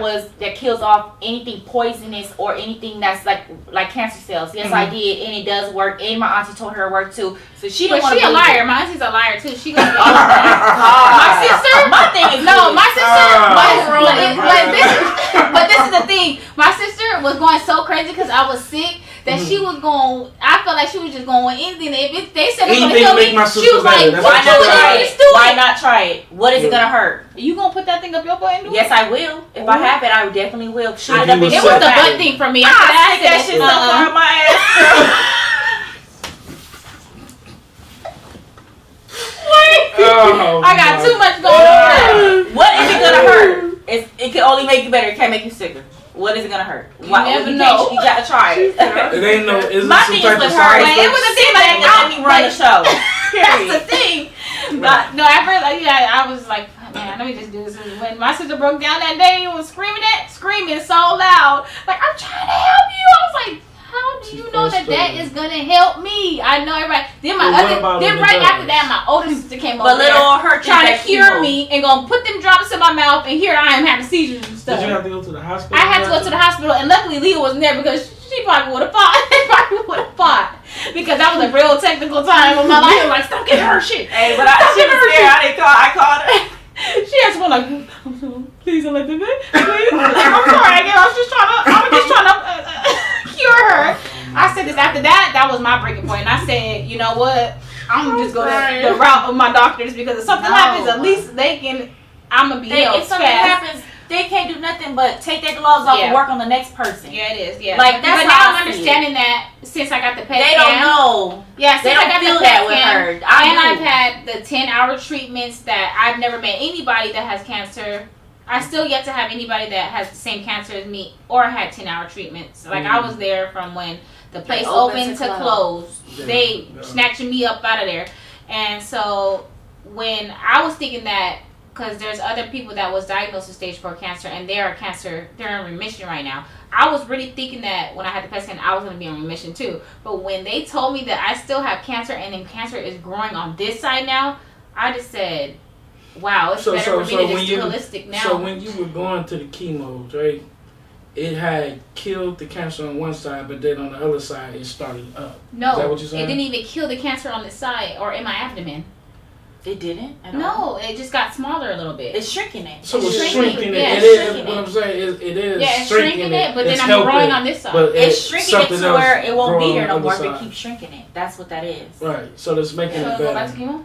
kills off anything poisonous or anything that's like cancer cells. Yes, I did, and it does work. And my auntie told her it worked too. So she didn't want to. She a liar. My auntie's a liar too. She gonna my sister. My thing is my sister. But this is the thing. My sister was going so crazy because I was sick. That she was going, I felt like she was just going with anything. If they said they were going to kill me, she was like, why not try it? What is it going to hurt? You going to put that thing up your butt and do it? Yes, I will. If I have it, I definitely will. It was the butt thing for me. I said that shit up my ass. I got too much going on. What is it going to hurt? It can only make you better. It can't make you sicker. What is it gonna hurt? You never know. You gotta try it. It ain't no. My thing is with her. It was a thing like let me run the show. That's the thing. No, at first, I was like, man, let me just do this. And when my sister broke down that day and was screaming so loud, like, I'm trying to help you. I was like, how do you know that is gonna help me? I know everybody. Then right after that, my older sister came over there trying to cure me and gonna put them drops in my mouth, and here I am having seizures and stuff. Did you have to go to the hospital? I had to go to the hospital, and luckily Leah wasn't there because she probably would have fought. Because that was a real technical time in my life. I was like, stop getting her shit. Hey, but she was there. I called her. She has one like, please don't let them in. Please. I'm sorry. I was just trying to cure her. I said this after that was my breaking point. And I said, you know what? I'm just going the route of my doctors because if something happens, at least they can. I'm gonna be helped. If something happens, they can't do nothing but take their gloves off and work on the next person. Yeah, it is. Yeah, like that's but now I'm understanding that since I got the PET they scan. don't know. Yeah, since I got feel the that PET with scan, her. I've had the 10-hour treatments that I've never met anybody that has cancer. I still yet to have anybody that has the same cancer as me or had 10-hour treatments. Like I was there from when the place opened to close. They snatching me up out of there, and so when I was thinking that. Because there's other people that was diagnosed with stage 4 cancer and they're in remission right now. I was really thinking that when I had the PET scan, I was going to be in remission too. But when they told me that I still have cancer and then cancer is growing on this side now, I just said, wow, it's better for me to just do holistic now. So when you were going to the chemos, right, it had killed the cancer on one side, but then on the other side, it started up. No, is that what you're saying? It didn't even kill the cancer on this side or in my abdomen. It didn't? No, it just got smaller a little bit. It's shrinking it. So it's shrinking it. Yeah, it is. What I'm saying it is. Yeah, it's shrinking it, but then I'm growing on this side. It's shrinking it to where it won't be here no more. But keep shrinking it. That's what that is. Right. So that's making it better. Go back to chemo?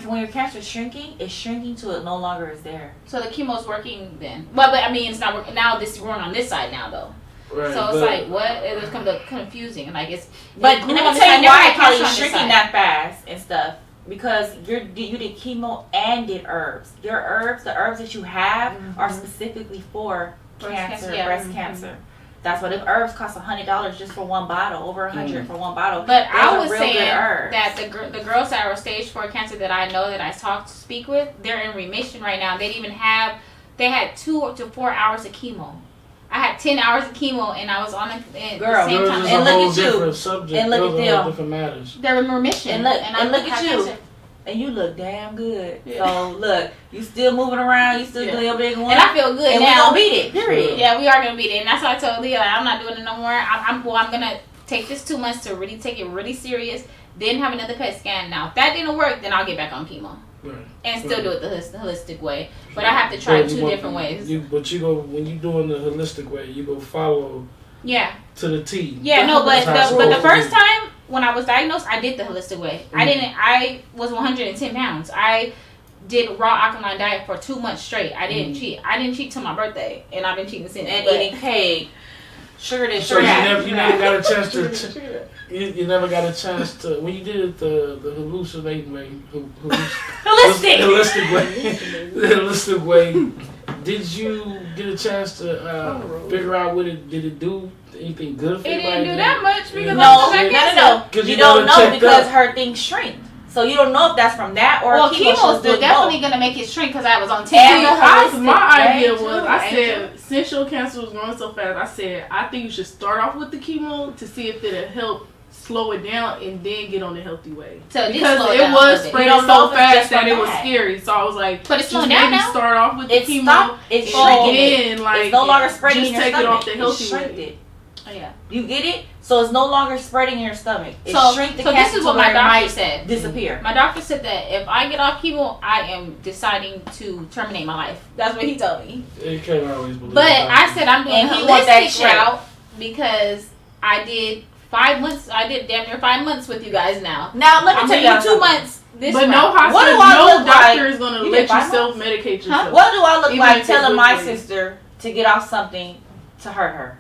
When your cancer is shrinking, it's shrinking till it no longer is there. So the chemo's working then. But I mean, it's not working now. This is growing on this side now though. Right, so it's like what? It was kind of confusing. Like it's. But let me tell you why it's shrinking that fast and stuff. Because you did chemo and did herbs. The herbs that you have are specifically for breast cancer. That's what. If herbs cost $100 just for one bottle, over $100 for one bottle. But I was saying that the girls that are stage 4 cancer that I know that I speak with, they're in remission right now. They had 2 to 4 hours of chemo. I had 10 hours of chemo and I was on the same time. And look at you. And look at them. Different matters. They're in remission. And look at you. Cancer. And you look damn good. Yeah. So look, you still moving around. You still doing your big one. And I feel good and now. And we gonna beat it. Period. Yeah, we are gonna beat it. And that's why I told Leah I'm not doing it no more. I'm gonna take this 2 months to really take it really serious. Then have another PET scan. Now if that didn't work, then I'll get back on chemo. Right. And still do it the holistic way, but I have to try 2 different ways. When you doing the holistic way, you go follow. Yeah. To the T. Yeah, no, but the first time when I was diagnosed, I did the holistic way. I was 110 pounds. I did raw alkaline diet for 2 months straight. I didn't cheat. I didn't cheat till my birthday, and I've been cheating since. And eating cake. Sugar this, sugar that. You never got a chance to. You never got a chance to when you did it the hallucinating way, holistic way. Did you get a chance to figure out what it did? It do anything good for you? It didn't do that much because no. You don't know because her things shrink. So you don't know if that's from that or chemo's definitely gonna make it shrink because I was on 10. My idea was I said since your cancer was growing so fast, I said I think you should start off with the chemo to see if it'll help slow it down and then get on the healthy way. So because it was spreading so fast that it was scary. So I was like, but it's slowing down now. Start off with the chemo. It's shrinking. It's no longer spreading in your stomach. stomach. It off the healthy way. Oh yeah. You get it? So it's no longer spreading in your stomach. It shrink the so this is what my doctor said. Disappear. My doctor said that if I get off chemo, I am deciding to terminate my life. That's what he told me. You can't always believe. But I said I'm doing a holistic route because I did 5 months. I did damn near 5 months with you guys now. Now let me tell you 2 months. This but route. no doctor is gonna let you self-medicate yourself. What do I look like telling my sister to get off something to hurt her?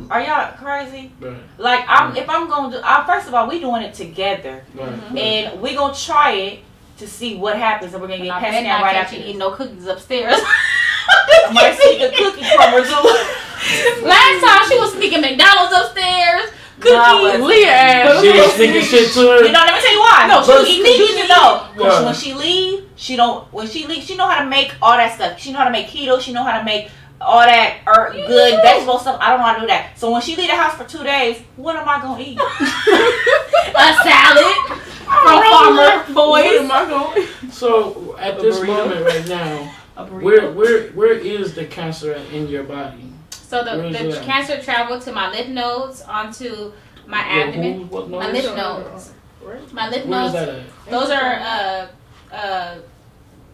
Are y'all crazy? Right. Like if I'm gonna do, first of all, we doing it together, and we gonna try it to see what happens, and we're gonna get PET scan right after. Eat no cookies upstairs. I might sneak a cookie from her too. Last time she was sneaking McDonald's upstairs, Cookies. Leah ass. She was sneaking shit to her. You know, let me tell you why. No, But she was sneaking though. Yeah. When she leave, she know how to make all that stuff. She know how to make keto. She know how to make all that good vegetable stuff. I don't know how to do that. So when she leave the house for 2 days, what am I gonna eat? A salad from Farmer What Boys. am I going? So at A this burrito. moment right now, A burrito. where is the cancer in your body? So the cancer traveled to my lymph nodes, onto my abdomen. What My nose? lymph nodes. My lymph Where is nodes. that at? Those are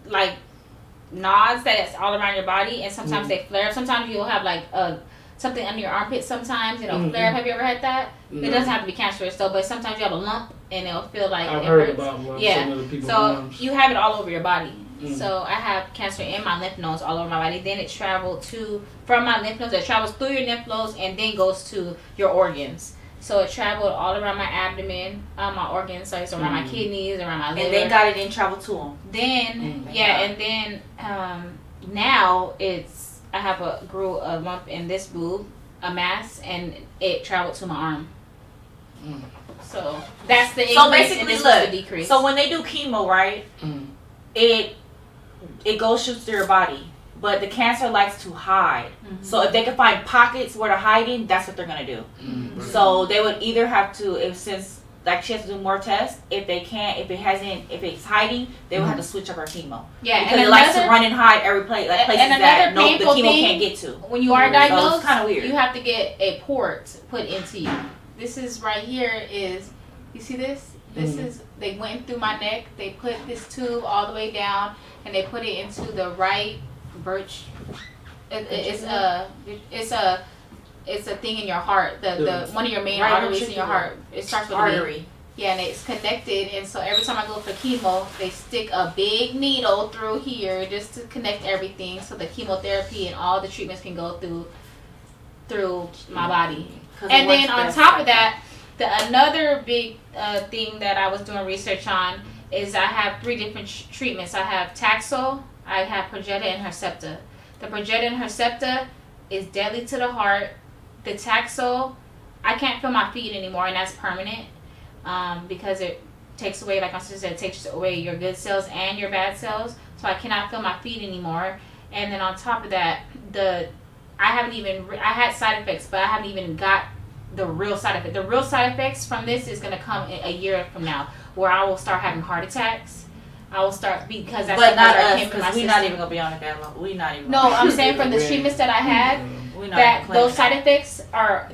like nodes that's all around your body, and sometimes they flare up. Sometimes you'll have like something under your armpit. Sometimes it'll flare up. Have you ever had that? No. It doesn't have to be cancerous though, but sometimes you have a lump and it'll feel like I've it heard hurts. about some Yeah. of the people's So moms. you have it all over your body. Mm. So I have cancer in my lymph nodes all over my body. Then it traveled from my lymph nodes. It travels through your lymph nodes and then goes to your organs. So it traveled all around my abdomen, my organs. So it's around my kidneys, around my liver. And they got it in travel to them. Then and then now I grew a lump in this boob, a mass, and it traveled to my arm. Mm. So that's the increase, So basically, and this was the look. decrease. So when they do chemo, right? Mm. It goes shoots through your body, but the cancer likes to hide. Mhm. So if they can find pockets where they're hiding, that's what they're gonna do. Mm. So they would either have to, since she has to do more tests. If they can't, if it's hiding, they would have to switch up her chemo. Yeah, because and it likes to run and hide every place, like places and that another the painful chemo thing, can't get to. when you are diagnosed, So it's kind of weird. you have to get a port put into you. This is right here is, you see this? This is, they went through my neck, they put this tube all the way down, and they put it into the right birch. It's a thing in your heart, the one of your main Right arteries in ventricular. your heart. It starts with a V. Artery. Yeah, and it's connected, and so every time I go for chemo, they stick a big needle through here just to connect everything, so the chemotherapy and all the treatments can go through my body. And then on top of that, another big thing that I was doing research on is I have 3 different treatments. I have Taxol, I have Perjeta, and Herceptin. The Perjeta and Herceptin is deadly to the heart. The Taxol, I can't feel my feet anymore, and that's permanent. Because it takes away, like my sister said, it takes away your good cells and your bad cells. So I cannot feel my feet anymore. And then on top of that, I had side effects, but I haven't even got the real side effect. The real side effects from this is going to come a year from now, where I will start having heart attacks. I will start, because that's but not I us, came from my because we're system. not even gonna be on it that long. We're not even. No, I'm saying from the treatments that I had, We're not that even those side claiming effects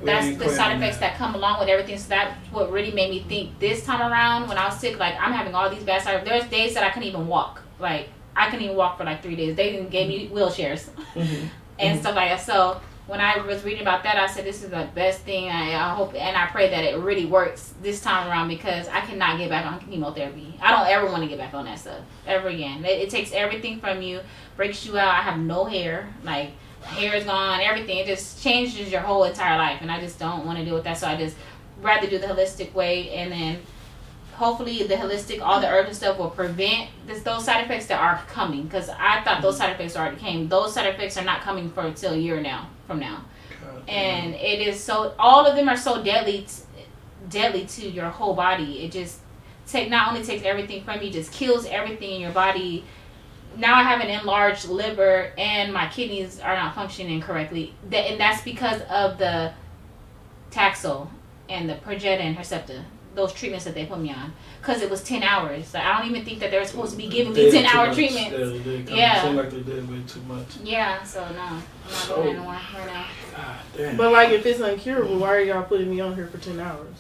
that's ain't the side claiming effects that. that come along with everything. So that's what really made me think this time around when I was sick, like I'm having all these bad side effects. There's days that I couldn't even walk. Like I couldn't even walk for like 3 days. They even gave me wheelchairs and stuff like that. So when I was reading about that, I said this is the best thing. I hope and I pray that it really works this time around, because I cannot get back on chemotherapy. I don't ever want to get back on that stuff ever again. It takes everything from you, breaks you out. I have no hair, like hair is gone, everything. It just changes your whole entire life, and I just don't want to deal with that. So I just rather do the holistic way, and then hopefully the holistic, all the herbs and stuff will prevent those side effects that are coming, because I thought those side effects already came. Those side effects are not coming for until a year from now. And it is so, all of them are so deadly to your whole body. It just not only takes everything from you, just kills everything in your body. Now I have an enlarged liver, and my kidneys are not functioning correctly. And that's because of the Taxol and the Perjeta and Herceptin, those treatments that they put me on. Because it was 10 hours. Like, I don't even think that they were supposed to be giving me 10-hour treatments. Yeah. It seemed like they did way too much. Yeah, so no. I'm not doing that anymore right now. God damn. But like, if it's uncurable, why are y'all putting me on here for 10 hours?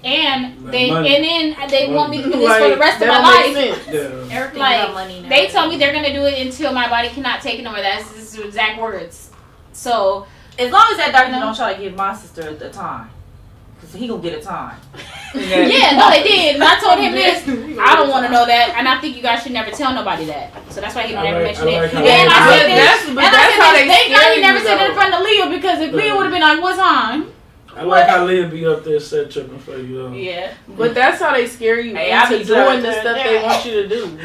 And Money. then they want me to do this Like, for the rest of my that life. don't make sense. Yeah. Everything Like, about money now. they told me they're gonna do it until my body cannot take it no more. That's his exact words. So As long as that doctor No. don't try to give my sister a time, because he gonna get a time. yeah, no, they did. And I told him this. I don't want to know that, and I think you guys should never tell nobody that. So that's why he don't I ever like- mention I it. like how And they- I But said this. And I that's how said they this. Thank God scare he never you, said it in though. front of Leah, because if Leah would have been like, "What time?" I like how Leah be up there set tripping for you. Yeah. But that's how they scare you Hey, I into be doing the glad stuff that- they want you to do.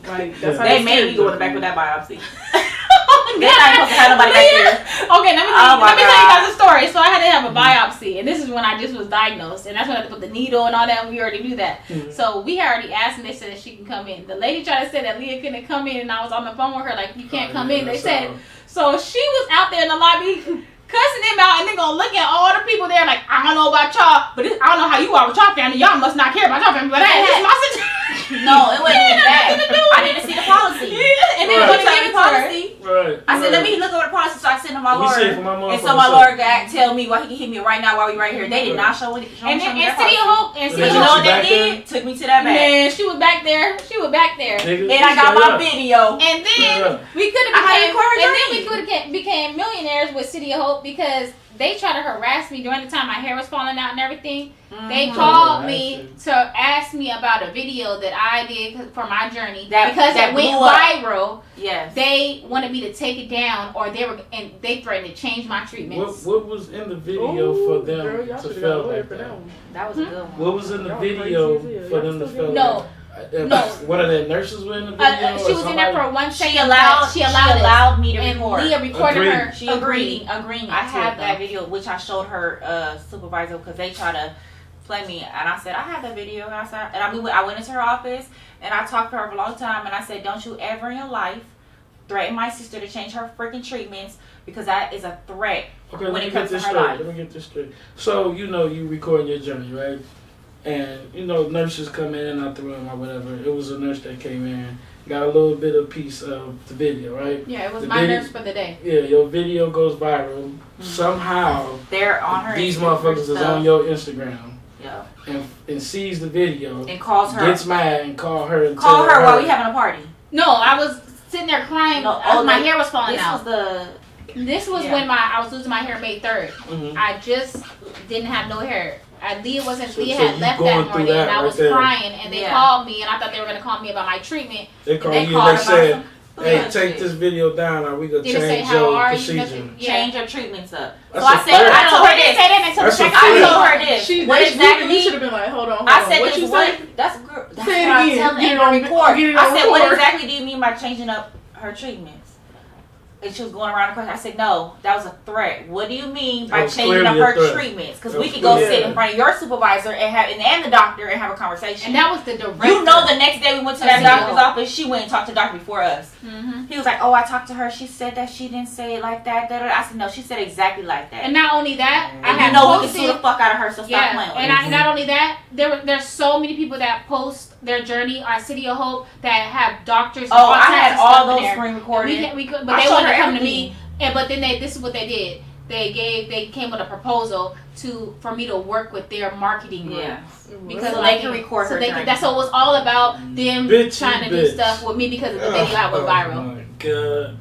Like, that's how They they made scare me you. go in the back with that biopsy. They're not supposed to have nobody back there. Okay, let me tell you guys a story. So I had to have a biopsy, and this is when I just was diagnosed, and that's when I had to put the needle and all that, and we already knew that. So we had already asked, and they said that she can come in. The lady tried to say that Leah couldn't come in, and I was on the phone with her like, you can't come in. They said, so she was out there in the lobby cussing them out, and they gonna look at all the people there like, I don't know about y'all, but I don't know how you are with y'all family. Y'all must not care about y'all family, but hey, this is my situation. No, it wasn't even that. I need to see the policy. And then When when they gave me policy, I said, let me look over the policy so I can send to my lawyer. And so my lawyer got tell me why he can hit me right now while we right here. They did not show it. And City of Hope, and you know what they did? Took me to that back. Man, she was back there. And I got my video. And then we could have became millionaires with City of Hope because they tried to harass me during the time my hair was falling out and everything. They called me to ask me about a video that I did for my journey because it went viral. Yes. They wanted me to take it down, or they threatened to change my treatments. What was in the video for them to feel like that? That was a good one. What was in the video for them to feel No. No. One of the nurses were in the video? She was in there for 1 second. She allowed me to and record. Leah recorded her. She agreeing. I have that video, which I showed her supervisor because they try to play me, and I said I have that video, and I went into her office and I talked to her for a long time, and I said, don't you ever in your life threaten my sister to change her freaking treatments because that is a threat. Okay, let me get this straight. So you recording your journey, right? And nurses come in and out the room or whatever. It was a nurse that came in, got a little bit of piece of the video, right? Yeah, it was my nurse for the day. Yeah, your video goes viral. Somehow they're on her. These motherfuckers is on your Instagram. Yeah. And sees the video and calls her. Gets mad and call her while we having a party. No, I was sitting there crying. My hair was falling out. This was when I was losing my hair May 3rd. Mm-hmm. I just didn't have no hair. Leah had left that morning, and I was crying, and they called me, and I thought they were going to call me about my treatment. They called you and they said, hey, take this video down, or we going to change your procedure. Change your treatments up. That's so I told her this. I told her this. What exactly? You should have been like, hold on. I said what you say? That's what say I'm it telling again. on record. I said, what exactly do you mean by changing up her treatments? And she was going around the question. I said, no, that was a threat. What do you mean by changing up her treatments? Because we could go sit in front of your supervisor and the doctor and have a conversation. And that was the director. The next day we went to that doctor's office. She went and talked to the doctor before us. Mm-hmm. He was like, oh, I talked to her. She said that she didn't say it like that. I said, no, she said exactly like that. And not only that, we can sue the fuck out of her, so stop playing with it. And not only that, there's so many people that post their journey on City of Hope that have doctors. Oh, I had all those screen recorded. But they wanted to come to me. But then this is what they did. They came with a proposal for me to work with their marketing group. Yeah. Because they can record her. That's what it was all about. Them trying to do stuff with me because of the video I went viral. Oh my God.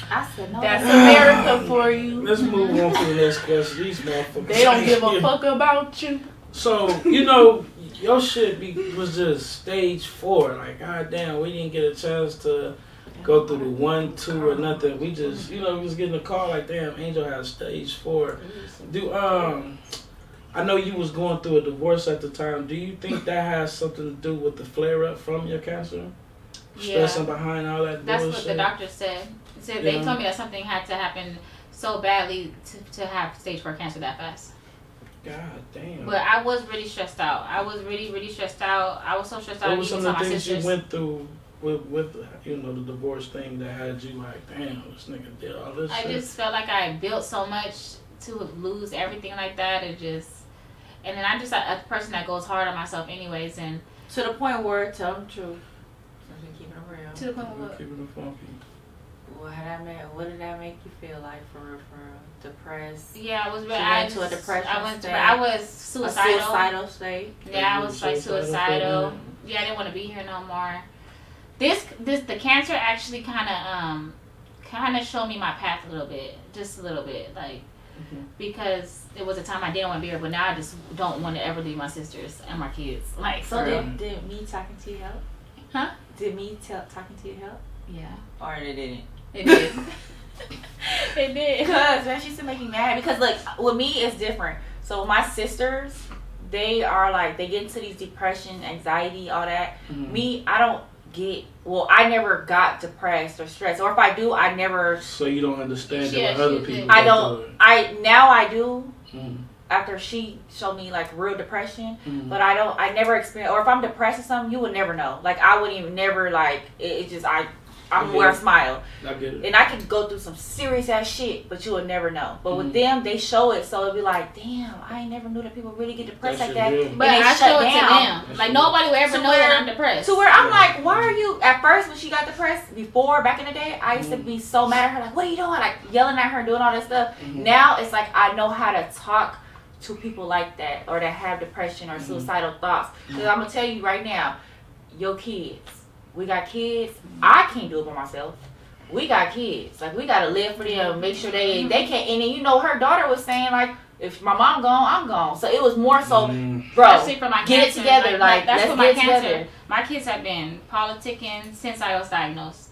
I said no. That's America for you. Let's move on to the next question. These motherfuckers. They don't give a fuck about you. So your shit was just stage 4. Like, goddamn, we didn't get a chance to go through the 1, 2 or nothing. We just, we was getting a call like, damn, Angel has stage 4. I know you was going through a divorce at the time. Do you think that has something to do with the flare up from your cancer? Stressing behind all that That's bullshit? what the doctor said. They told me that something had to happen so badly to have stage 4 cancer that fast. God damn. But I was really stressed out. I was really, really stressed out. I was so stressed out. What were some of the things you went through with the divorce thing that had you like, damn, this nigga did all this shit? I just felt like I built so much to lose everything like that. And then I'm just a person that goes hard on myself anyways. And to the point where, tell them the truth. Keep it real. To the point where keeping it funky. What did that make you feel like for real? Depressed? Yeah, I was. She went to a depression state. I was suicidal. A suicidal state. Yeah, I was like suicidal. Yeah, I didn't want to be here no more. The cancer actually kind of showed me my path a little bit, just a little bit, like because it was a time I didn't want to be here, but now I just don't want to ever leave my sisters and my kids. Like, so did me talking to you help? Huh? Did me talking to you help? Yeah. Or it didn't? It did. It did. Because that used to make me mad. Because like with me, it's different. So my sisters, they are like they get into these depression, anxiety, all that. Mm-hmm. Me, I don't I never got depressed or stressed. Or if I do, I never. So you don't understand Yeah, that other she people. did. I don't. Now I do. Mm. After she showed me like real depression, Mm. but I never experienced. Or if I'm depressed or something, you would never know. Like I wouldn't even never like. It just I'm wear a smile. I get it. And I could go through some serious ass shit, but you would never know. But with Mhm. them, they show it, so it'd be like, damn, I ain't never knew that people really get depressed That like shit that. real. And But they I shut show it to down. them. That's Like real. nobody will ever To know where- that I'm depressed. To where I'm Yeah. like, why are you? At first, when she got depressed, before back in the day, I used to Mhm. be so mad at her, like, what are you doing? Like yelling at her, doing all that stuff. Mhm. Now it's like I know how to talk to people like that, or that have depression or Mhm. suicidal thoughts. Because Mhm. I'm gonna tell you right now, your kids, we got kids. I can't do it by myself. We got kids. Like we gotta live for them, make sure they can't. And then you know, her daughter was saying like, if my mom gone, I'm gone. So it was more so, Mm. bro, Especially for my get it cancer. together. Like that's let's what my get it cancer. together. My kids have been politicking since I was diagnosed.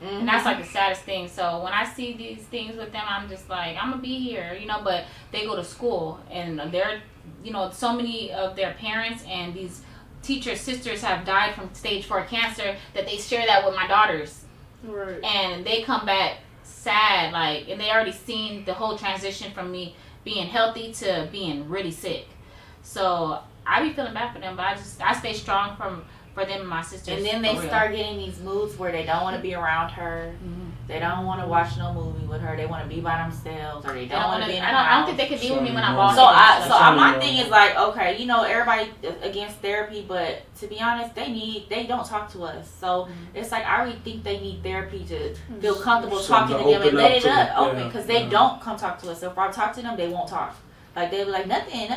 Mhm. And that's like the saddest thing. So when I see these things with them, I'm just like, I'm gonna be here, you know. But they go to school, and they're, you know, so many of their parents and these teachers' sisters have died from stage 4 cancer that they share that with my daughters, Right. and they come back sad, like, and they already seen the whole transition from me being healthy to being really sick. So I be feeling bad for them, but I stay strong for them and my sisters. And then they for real. start getting these moods where they don't want to be around her. Mhm. They don't want to watch no movie with her. They want to be by themselves, or they don't want to be in the I house. don't think they can deal with me when I'm Sorry, off. So Sorry, my no. thing is like, okay, you know, everybody against therapy, but to be honest, they don't talk to us. So it's like I really think they need therapy to feel comfortable Something talking to to them and open let up it to. up open, Yeah, because they yeah. don't come talk to us. So if I talk to them, they won't talk. Like they'll be like nothing.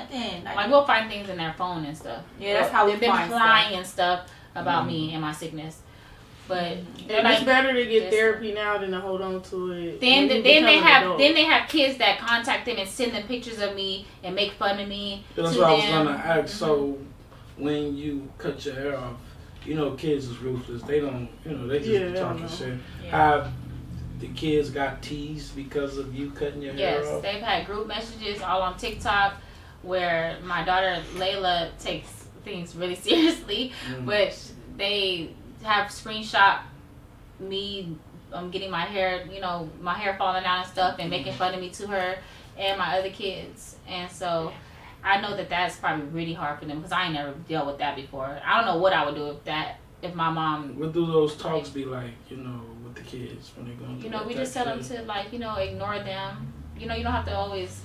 Like we'll find things in their phone and stuff. Yeah, that's how we they've been find lying and stuff about Mhm. me and my sickness. But they're And it's like, better to get this- therapy now than to hold on to it. then when you then they become an have adult. then they have kids that contact them and send them pictures of me and make fun of me. That's to what I was them. gonna ask. So when you cut your hair off, you know kids is ruthless. They don't, you know, they just Yeah, be I know. talking shit. Yeah. Have the kids got teased because of you cutting your hair Yes, off? they've had group messages all on TikTok where my daughter Layla takes things really seriously, Mm. but they have screenshot me getting my hair, you know, my hair falling out and stuff, and making fun of me to her and my other kids. And so I know that that's probably really hard for them because I ain't never dealt with that before. I don't know what I would do if my mom, What do those talks be like, you know, with the kids when they're going through you know, that we just type tell them shit? to, like, you know, ignore them. You know, you don't have to always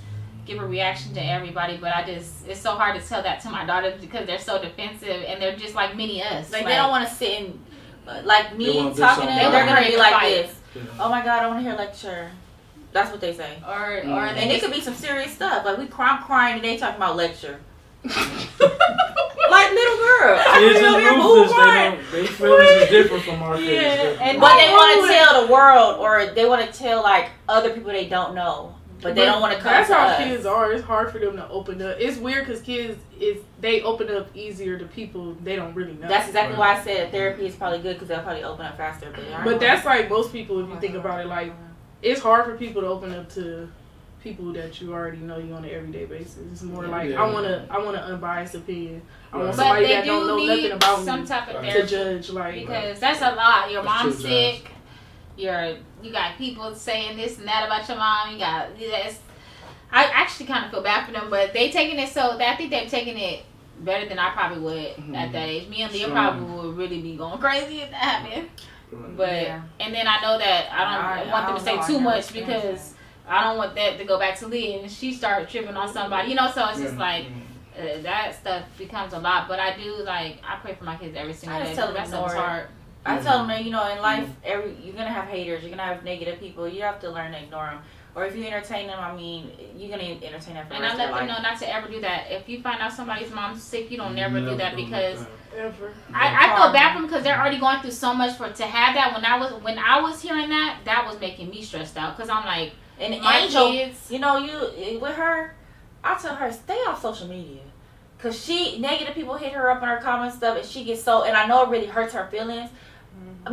give a reaction to everybody, but it's so hard to tell that to my daughters because they're so defensive and they're just like mini us. Like they don't want to sit and like me They wanna do talking to something them. else. They're gonna They be wanna like fight. this. Yeah. Oh my god, I want to hear a lecture. That's what they say. or Mm. or And they it just, could be some serious stuff. Like I'm crying today talking about lecture. Like little girl. I'm Kids is over here boo ruthless. crying. They feelings is different from our kids. Yeah, Different. and But they want wrong to with- tell the world, or they want to tell like other people they don't know, but they don't want to come That's to how us. kids are. It's hard for them to open up. It's weird because kids they open up easier to people they don't really know. That's exactly why I said therapy is probably good because they'll probably open up faster. But that's like most people if you think about it. Like it's hard for people to open up to people that you already know you on an everyday basis. It's more like Yeah. I want an unbiased opinion. I want But but somebody they that don't do know nothing need about some me type of Right. to therapy judge. Like because that's a lot. Your That's mom's true, sick. You got people saying this and that about your mom. You got this. I actually kind of feel bad for them, but they taking it so. I think they've taken it better than I probably would Mhm. at that age. Me and Leah Sure. probably would really be going crazy if that happened. Right. But Yeah. and then I know that I don't want them to say know. I too never much experienced because I don't want that to go back to Leah and she start tripping on somebody. You know, so it's just Yeah. like that stuff becomes a lot. But I do I pray for my kids every single I day. just tell them That stuff is ignore it. hard. I tell them that, you know, in life, you're gonna have haters, you're gonna have negative people. You have to learn to ignore them. Or if you entertain them, I mean, you're gonna entertain them for the And I rest let of them their know life. not to ever do that. If you find out somebody's mom's sick, you don't never do that do because ever. I feel bad for them because they're already going through so much to have that. When I was hearing that was making me stressed out because I'm like, And my Angel, kids. you know, you with her, I tell her stay off social media, cause negative people hit her up in her comments stuff, and she gets so. And I know it really hurts her feelings.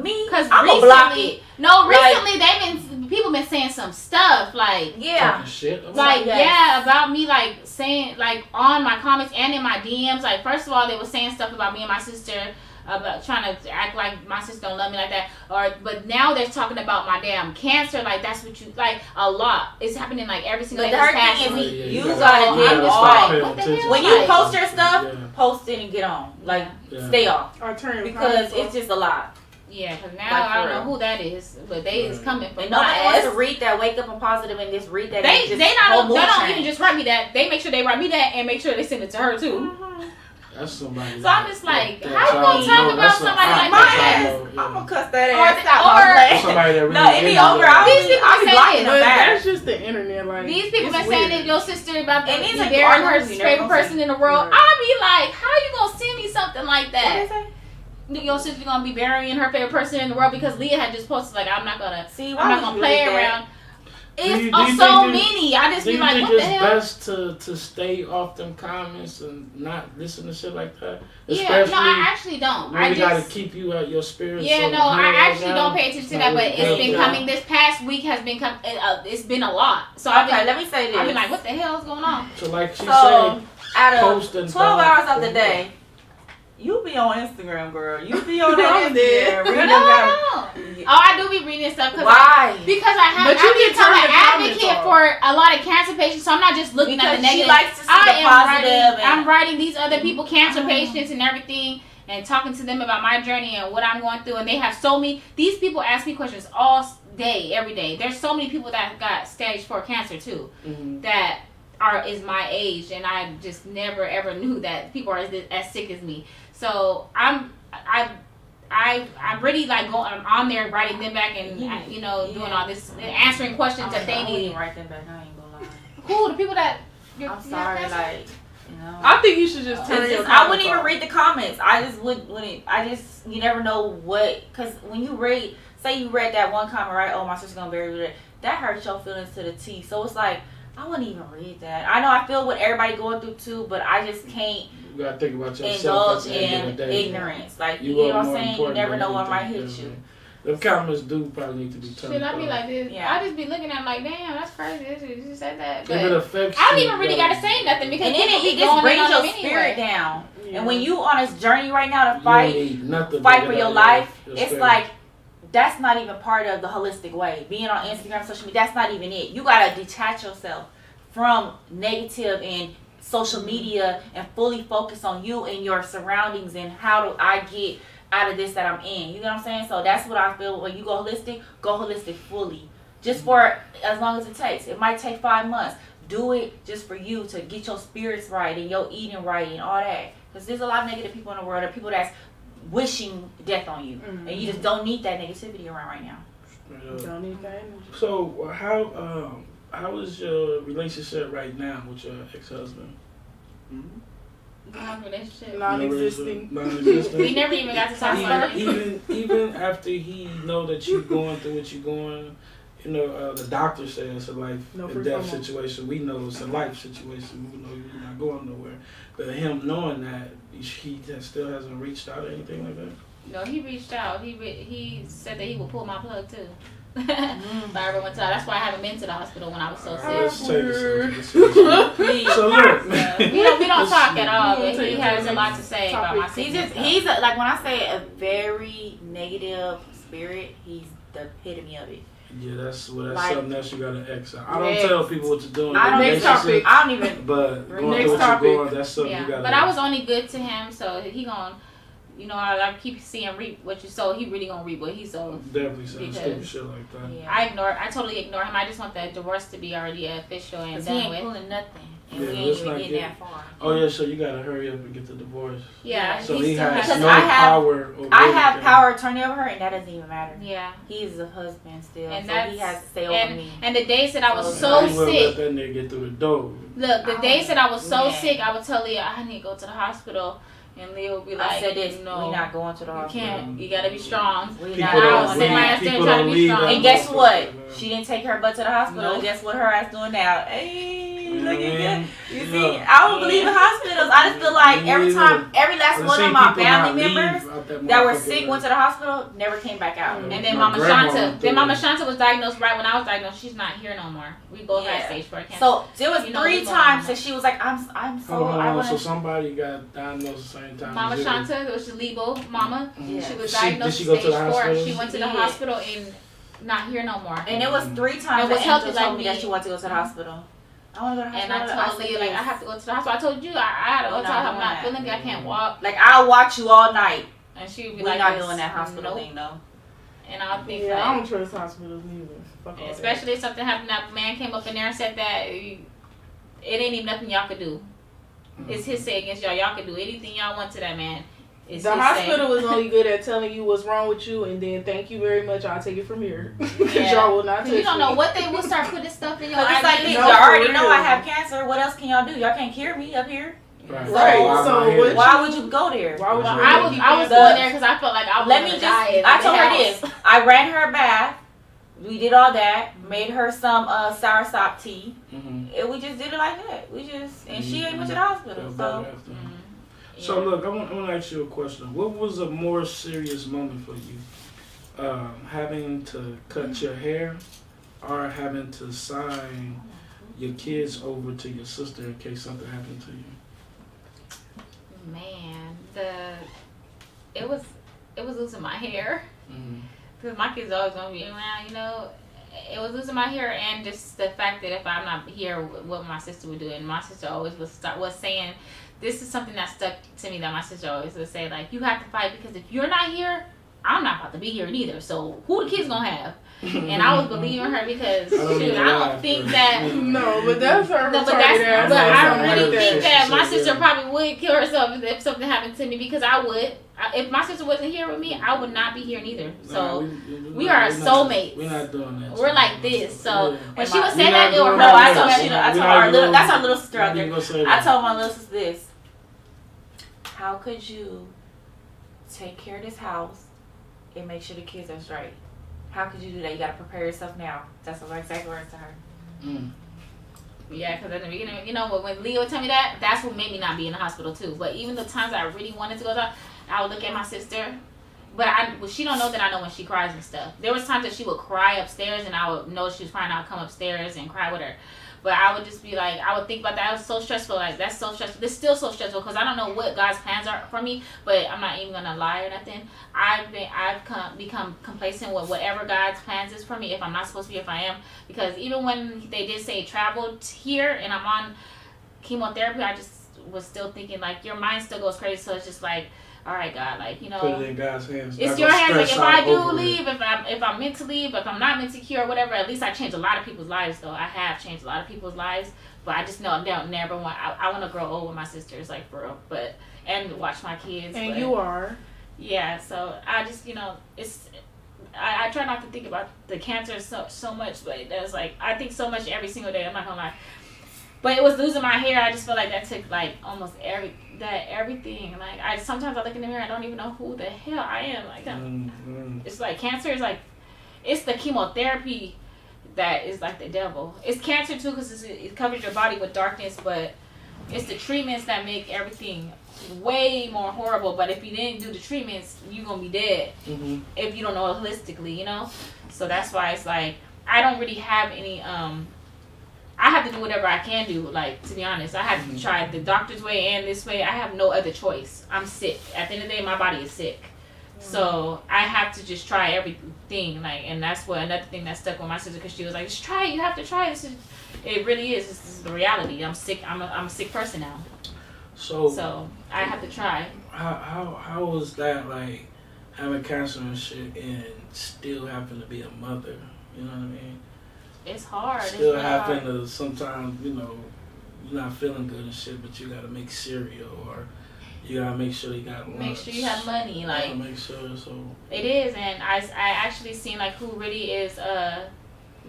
Me, Because I'm gonna block it. No, Like- recently people been saying some stuff like. Yeah. Talking shit. Like Yes. yeah, about me saying on my comments and in my DMs. Like first of all, they were saying stuff about me and my sister. about trying to act like my sister don't love me like that, but now they're talking about my damn cancer, like that's what you like a lot. It's happening like every single day. But the this thing past is, week. you gotta get off. When you post your stuff, Yeah. post it and get on. Like, Yeah. stay off. Or turn Because it's just a lot. Yeah, because now Like, I don't for know real. who that is, but they is coming for And my nobody wants ass. to read that, wake up and positive, and just read that. They and just don't change. even just write me that. They make sure they write me that and make sure they send it to her too. That's somebody. So I'm just like, that how you child gonna talk know, about that's somebody a- like My that? ass. Yeah. I'm gonna cuss that Or- ass out. or- my Somebody that really No, it be into over. it. I'll These be people blocking saying them But back. that's just the internet. Like These people it's been saying weird. that your sister about to And be these are burying her arguments you never favorite gonna person in the world. Right. I'll be like, how you gonna send me something like What that? is that? Your sister gonna be burying her favorite person in the world because Leah had just posted like I'm not gonna See, I'm not would gonna you play read that? around. It's Do you so think many. I just Do be you like, think what the it's hell? best to stay off them comments and not listen to shit like that? Yeah, Especially no, I actually don't. when I we gotta just keep you at your spirit. yeah, so no, I high actually right don't now, pay attention to it's that, not but really it's been good. coming. This past week has been it's been a lot. So I've Okay, been, let me say this. I've been like, what the hell is going on? So like she So, said, out post of and 12 stuff. hours of the day, you be on Instagram, girl. You be on I'm that dead. Instagram. No, reading no, them no. Oh, I do be reading stuff Why? because I have. But you I've can become turn an the comments advocate off. for a lot of cancer patients, so I'm not just looking at Because the she negative. likes to see I the am positive writing. and- I'm writing these other people, cancer patients, and everything, and talking to them about my journey and what I'm going through. And they have so many. These people ask me questions all day, every day. There's so many people that got stage 4 cancer too, Mhm. that is my age, and I just never ever knew that people are as sick as me. So I'm really like I'm on there writing them back and doing all this, answering questions that they I wouldn't need. write them back. I ain't gonna lie. Who the people that I'm sorry, like, you know. I think you should just turn It's your just, I wouldn't comments even off. read the comments. I just wouldn't. You never know what, because when you read, say you read that one comment, right? Oh, my sister's gonna bury me. That hurts your feelings to the T. So it's like, I wouldn't even read that. I know I feel what everybody going through too, but I just can't You gotta think about yourself. indulge at the end of in the day. ignorance. Like, you You know are what I'm more saying? You important never than know what might anything, hit you. The comments do probably need to be turned Shit, I be off. like this. Yeah. I just be looking at them like, damn, that's crazy. You said that. If it But affects I don't you, even really gotta say nothing because And then people it be just going in brings on your them spirit anyway. down. Yeah. And when you on this journey right now to You don't fight need nothing to for get your out life, your it's spirit. like, that's not even part of the holistic way. Being on Instagram, social media, that's not even it. You gotta detach yourself from negative and social media and fully focus on you and your surroundings and how do I get out of this that I'm in. You know what I'm saying? So that's what I feel. When you go holistic fully. Just for as long as it takes. It might take 5 months. Do it just for you to get your spirits right and your eating right and all that. Because there's a lot of negative people in the world. There are people that's wishing death on you. Mhm. And you just don't need that negativity around right now. Don't need that energy. So how is your relationship right now with your ex-husband? Relationship. Non-existing. Non-existing. We never even got to talk about it. even after he know that you're going through what you're going, the doctor says it's a life No and free death promo. situation. We know it's a life situation. We know you're not going nowhere. But him knowing that, he still hasn't reached out or anything like that. No, he reached out. He said that he would pull my plug too. If I ever went to, that's why I haven't been to the hospital when I was so Let's sick. take this. So look, We don't talk at all, but Let's he take has the a lot to say about my He's sickness. like, when I say a very negative spirit, he's the epitome of it. yeah, that's Like- something else you gotta X out. I don't Next. tell people what to do in I don't, their Next relationship, I don't even. but going Next through what topic. you're going, that's something Yeah, you gotta. but I was only good to him, so he gonna, I keep seeing reap what you sow. He really gonna reap what he sowed. definitely saying because- stupid shit like that. Yeah. I totally ignore him. I just want that divorce to be already official and Because he done ain't with. pulling nothing. And Yeah, we let's ain't not even getting get- that far. Oh yeah, so you gotta hurry up and get the divorce. Yeah, So he he still has has. no I have- power over I have anything. power of attorney over her, and that doesn't even matter. Yeah, He's a husband still, And so that's- he has to stay over me. and the days that I was So so You will let sick. that nigga get through the door. Look, the days that I was so Man. sick, I would tell Leah I need to go to the hospital, and Leah would be like, I said this, "No, we not going to the you hospital. can't. You gotta be strong." We People not don't going sit there. my ass there people trying to don't be leave strong. that And guess what? motherfucker, man. She didn't take her butt to the hospital. Nope. And guess what her ass doing now? Hey. You looking good. You Yeah. see, I don't believe in hospitals. I just feel like every last one of my family members that were sick went to the hospital, never came back out. And then Mama Shanta was diagnosed right when I was diagnosed. She's not here no more. We both had stage 4 cancer. So there was 3 times that she was like, so somebody got diagnosed at the same time. Mama Shanta, it was the Lebo mama. Yeah. She was diagnosed with stage 4. She went to the hospital and not here no more. And it was 3 times that Angela told me that she wanted to go to the hospital. I want to go to the hospital. And I told Leah, like, I have to go to the hospital. I told you, I had to go to the hospital. I'm not feeling good. I can't walk. Like, I'll watch you all night. And she would be We're like, not doing that hospital thing, though. And I'll think, yeah, like, I don't trust hospitals neither. especially if something happened, that man came up in there and said that it ain't even nothing y'all could do. It's his say against y'all. Y'all can do anything y'all want to that man. It's the hospital is only good at telling you what's wrong with you, and then thank you very much. I'll take it from here because y'all will not. You don't know what they will start putting stuff in your It's like this. You already know I have cancer. What else can y'all do? Y'all can't cure me up here. Right. So why would you go there? Why would you? I was going there because I felt like I was going to die. I told her this. I ran her a bath. We did all that. Made her some soursop tea. And we just did it like that. And she ain't went to the hospital. So look, I want to ask you a question. What was a more serious moment for you? Having to cut your hair, or having to sign your kids over to your sister in case something happened to you? Man, it was losing my hair because my kids always gonna be around. You know, it was losing my hair, and just the fact that if I'm not here, what my sister would do, and my sister always was saying. This is something that stuck to me that my sister always would say, like, you have to fight because if you're not here, I'm not about to be here neither. So who the kids gonna have? And I was believing her because I don't think that. No, but that's her. No, but I really think that my sister probably would kill herself if something happened to me because I would. If my sister wasn't here with me, I would not be here neither. So we are soulmates. We're not doing that. We're like this. So when she was saying that, it was no. I told her that's our little sister out there. I told my little sister this. How could you take care of this house and make sure the kids are straight? How could you do that? You got to prepare yourself now. That's the exact words to her. Yeah, because at the beginning, you know, when Leo would tell me that, that's what made me not be in the hospital too. But even the times I really wanted to go there, I would look at my sister. But she don't know that I know when she cries and stuff. There was times that she would cry upstairs and I would know she was crying. I would come upstairs and cry with her. But I would just be like, I would think about that. It was so stressful. Like, that's so stressful. It's still so stressful because I don't know what God's plans are for me. But I'm not even going to lie or nothing. I've become complacent with whatever God's plans is for me. If I'm not supposed to be, if I am. Because even when they did say travel here and I'm on chemotherapy, I just was still thinking, like, your mind still goes crazy. So it's just like, all right, God, like, you know, put it in God's hands. It's your hands. Like, if I do leave, if I'm meant to leave, if I'm not meant to cure, whatever, at least I changed a lot of people's lives, though. I have changed a lot of people's lives, but I just know I never want. I want to grow old with my sisters, like, for real, and watch my kids. And you are. Yeah, so I just, you know, it's. I try not to think about the cancer so much, but that's like I think so much every single day. I'm not gonna lie. But it was losing my hair. I just feel like that took like almost everything. Like sometimes I look in the mirror, I don't even know who the hell I am. Like it's like cancer is like it's the chemotherapy that is like the devil. It's cancer too because it covers your body with darkness, but it's the treatments that make everything way more horrible. But if you didn't do the treatments, you're gonna be dead if you don't know it holistically, you know. So that's why it's like I don't really have any I have to do whatever I can do. Like, to be honest, I have to try the doctor's way and this way. I have no other choice. I'm sick. At the end of the day, my body is sick. So I have to just try everything. Like, and that's what another thing that stuck with my sister because she was like, just try it. You have to try it. It really is. This is the reality. I'm sick. I'm a sick person now. So I have to try. How was that, like, having cancer and shit and still having to be a mother? You know what I mean? It's hard. Still having to sometimes, you know, you're not feeling good and shit, but you gotta make cereal or you gotta make sure you got lunch. Make sure you have money, like. Make sure so. It is, and I actually seen like who really is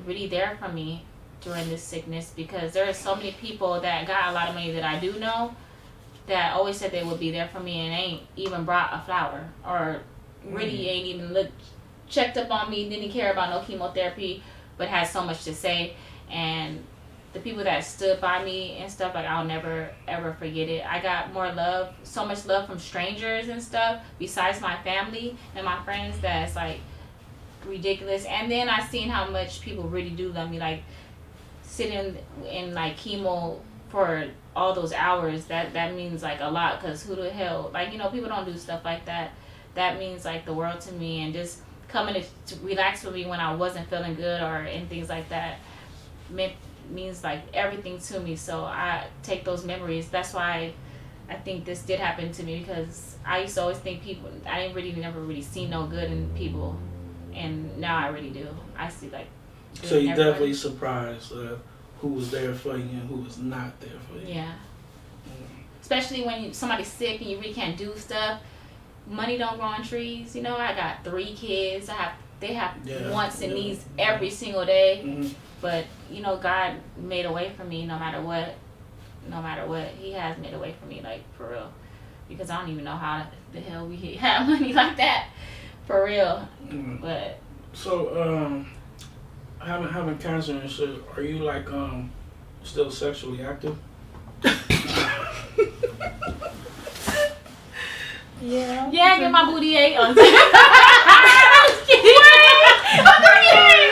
really there for me during this sickness because there are so many people that got a lot of money that I do know that always said they would be there for me and ain't even brought a flower or really ain't even checked up on me, didn't care about no chemotherapy. But has so much to say, and the people that stood by me and stuff, like I'll never ever forget it. I got more love, so much love from strangers and stuff, besides my family and my friends, that's like ridiculous. And then I seen how much people really do love me, like sitting in like chemo for all those hours. That means like a lot, because who the hell, like, you know, people don't do stuff like that. That means like the world to me. And just coming to relax with me when I wasn't feeling good or and things like that means like everything to me. So I take those memories. That's why I think this did happen to me, because I used to always think people, I didn't never really see no good in people, and now I really do. I see like good So you in everybody. definitely surprised who was there for you and who was not there for you. Yeah. Especially when somebody's sick and you really can't do stuff. Money don't grow on trees. You know, I got 3 kids. They have wants and needs every single day. Mm-hmm. But, you know, God made a way for me no matter what. No matter what. He has made a way for me, like, for real. Because I don't even know how the hell we have money like that. For real. Mm-hmm. But. So, having cancer and shit, are you, like, still sexually active? Yeah. Yeah, I get my booty ate on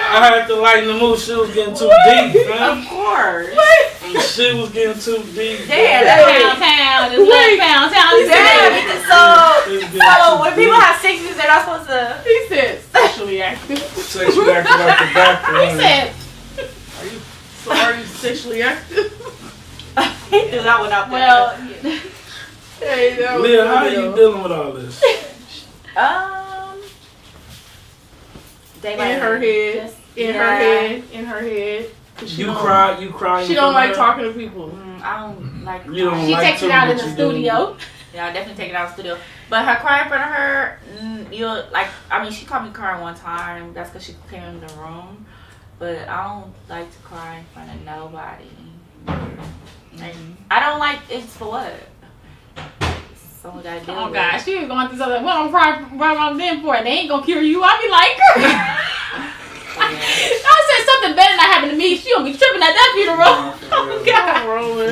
I had to lighten the mood. Shit was getting too deep, man. Of course. And shit was getting too deep. Yeah, Pound town. Just let pound town. So when people have sex, they're not supposed to. He said sexually active. Sexually active out the back. He said, Are you sexually active? He threw that one out there. well, Hey, that was Leah, how are good, you though. dealing with all this? Day In by her day. head. Just- In yeah. her head. You cry. You cry. She don't like talking to people. I don't like. You don't she like takes it to, out in but the you do. studio. Yeah, I definitely take it out of the studio. But her crying in front of her, you'll like. I mean, she caught me crying one time. That's because she came in the room. But I don't like to cry in front of nobody. Like, I don't like. It's for what? Someone gotta deal Oh with. gosh, she was going through something. What I'm crying around them for? They ain't gonna cure you. I be like, I said something better than happened to me. She gonna be tripping at that funeral. God.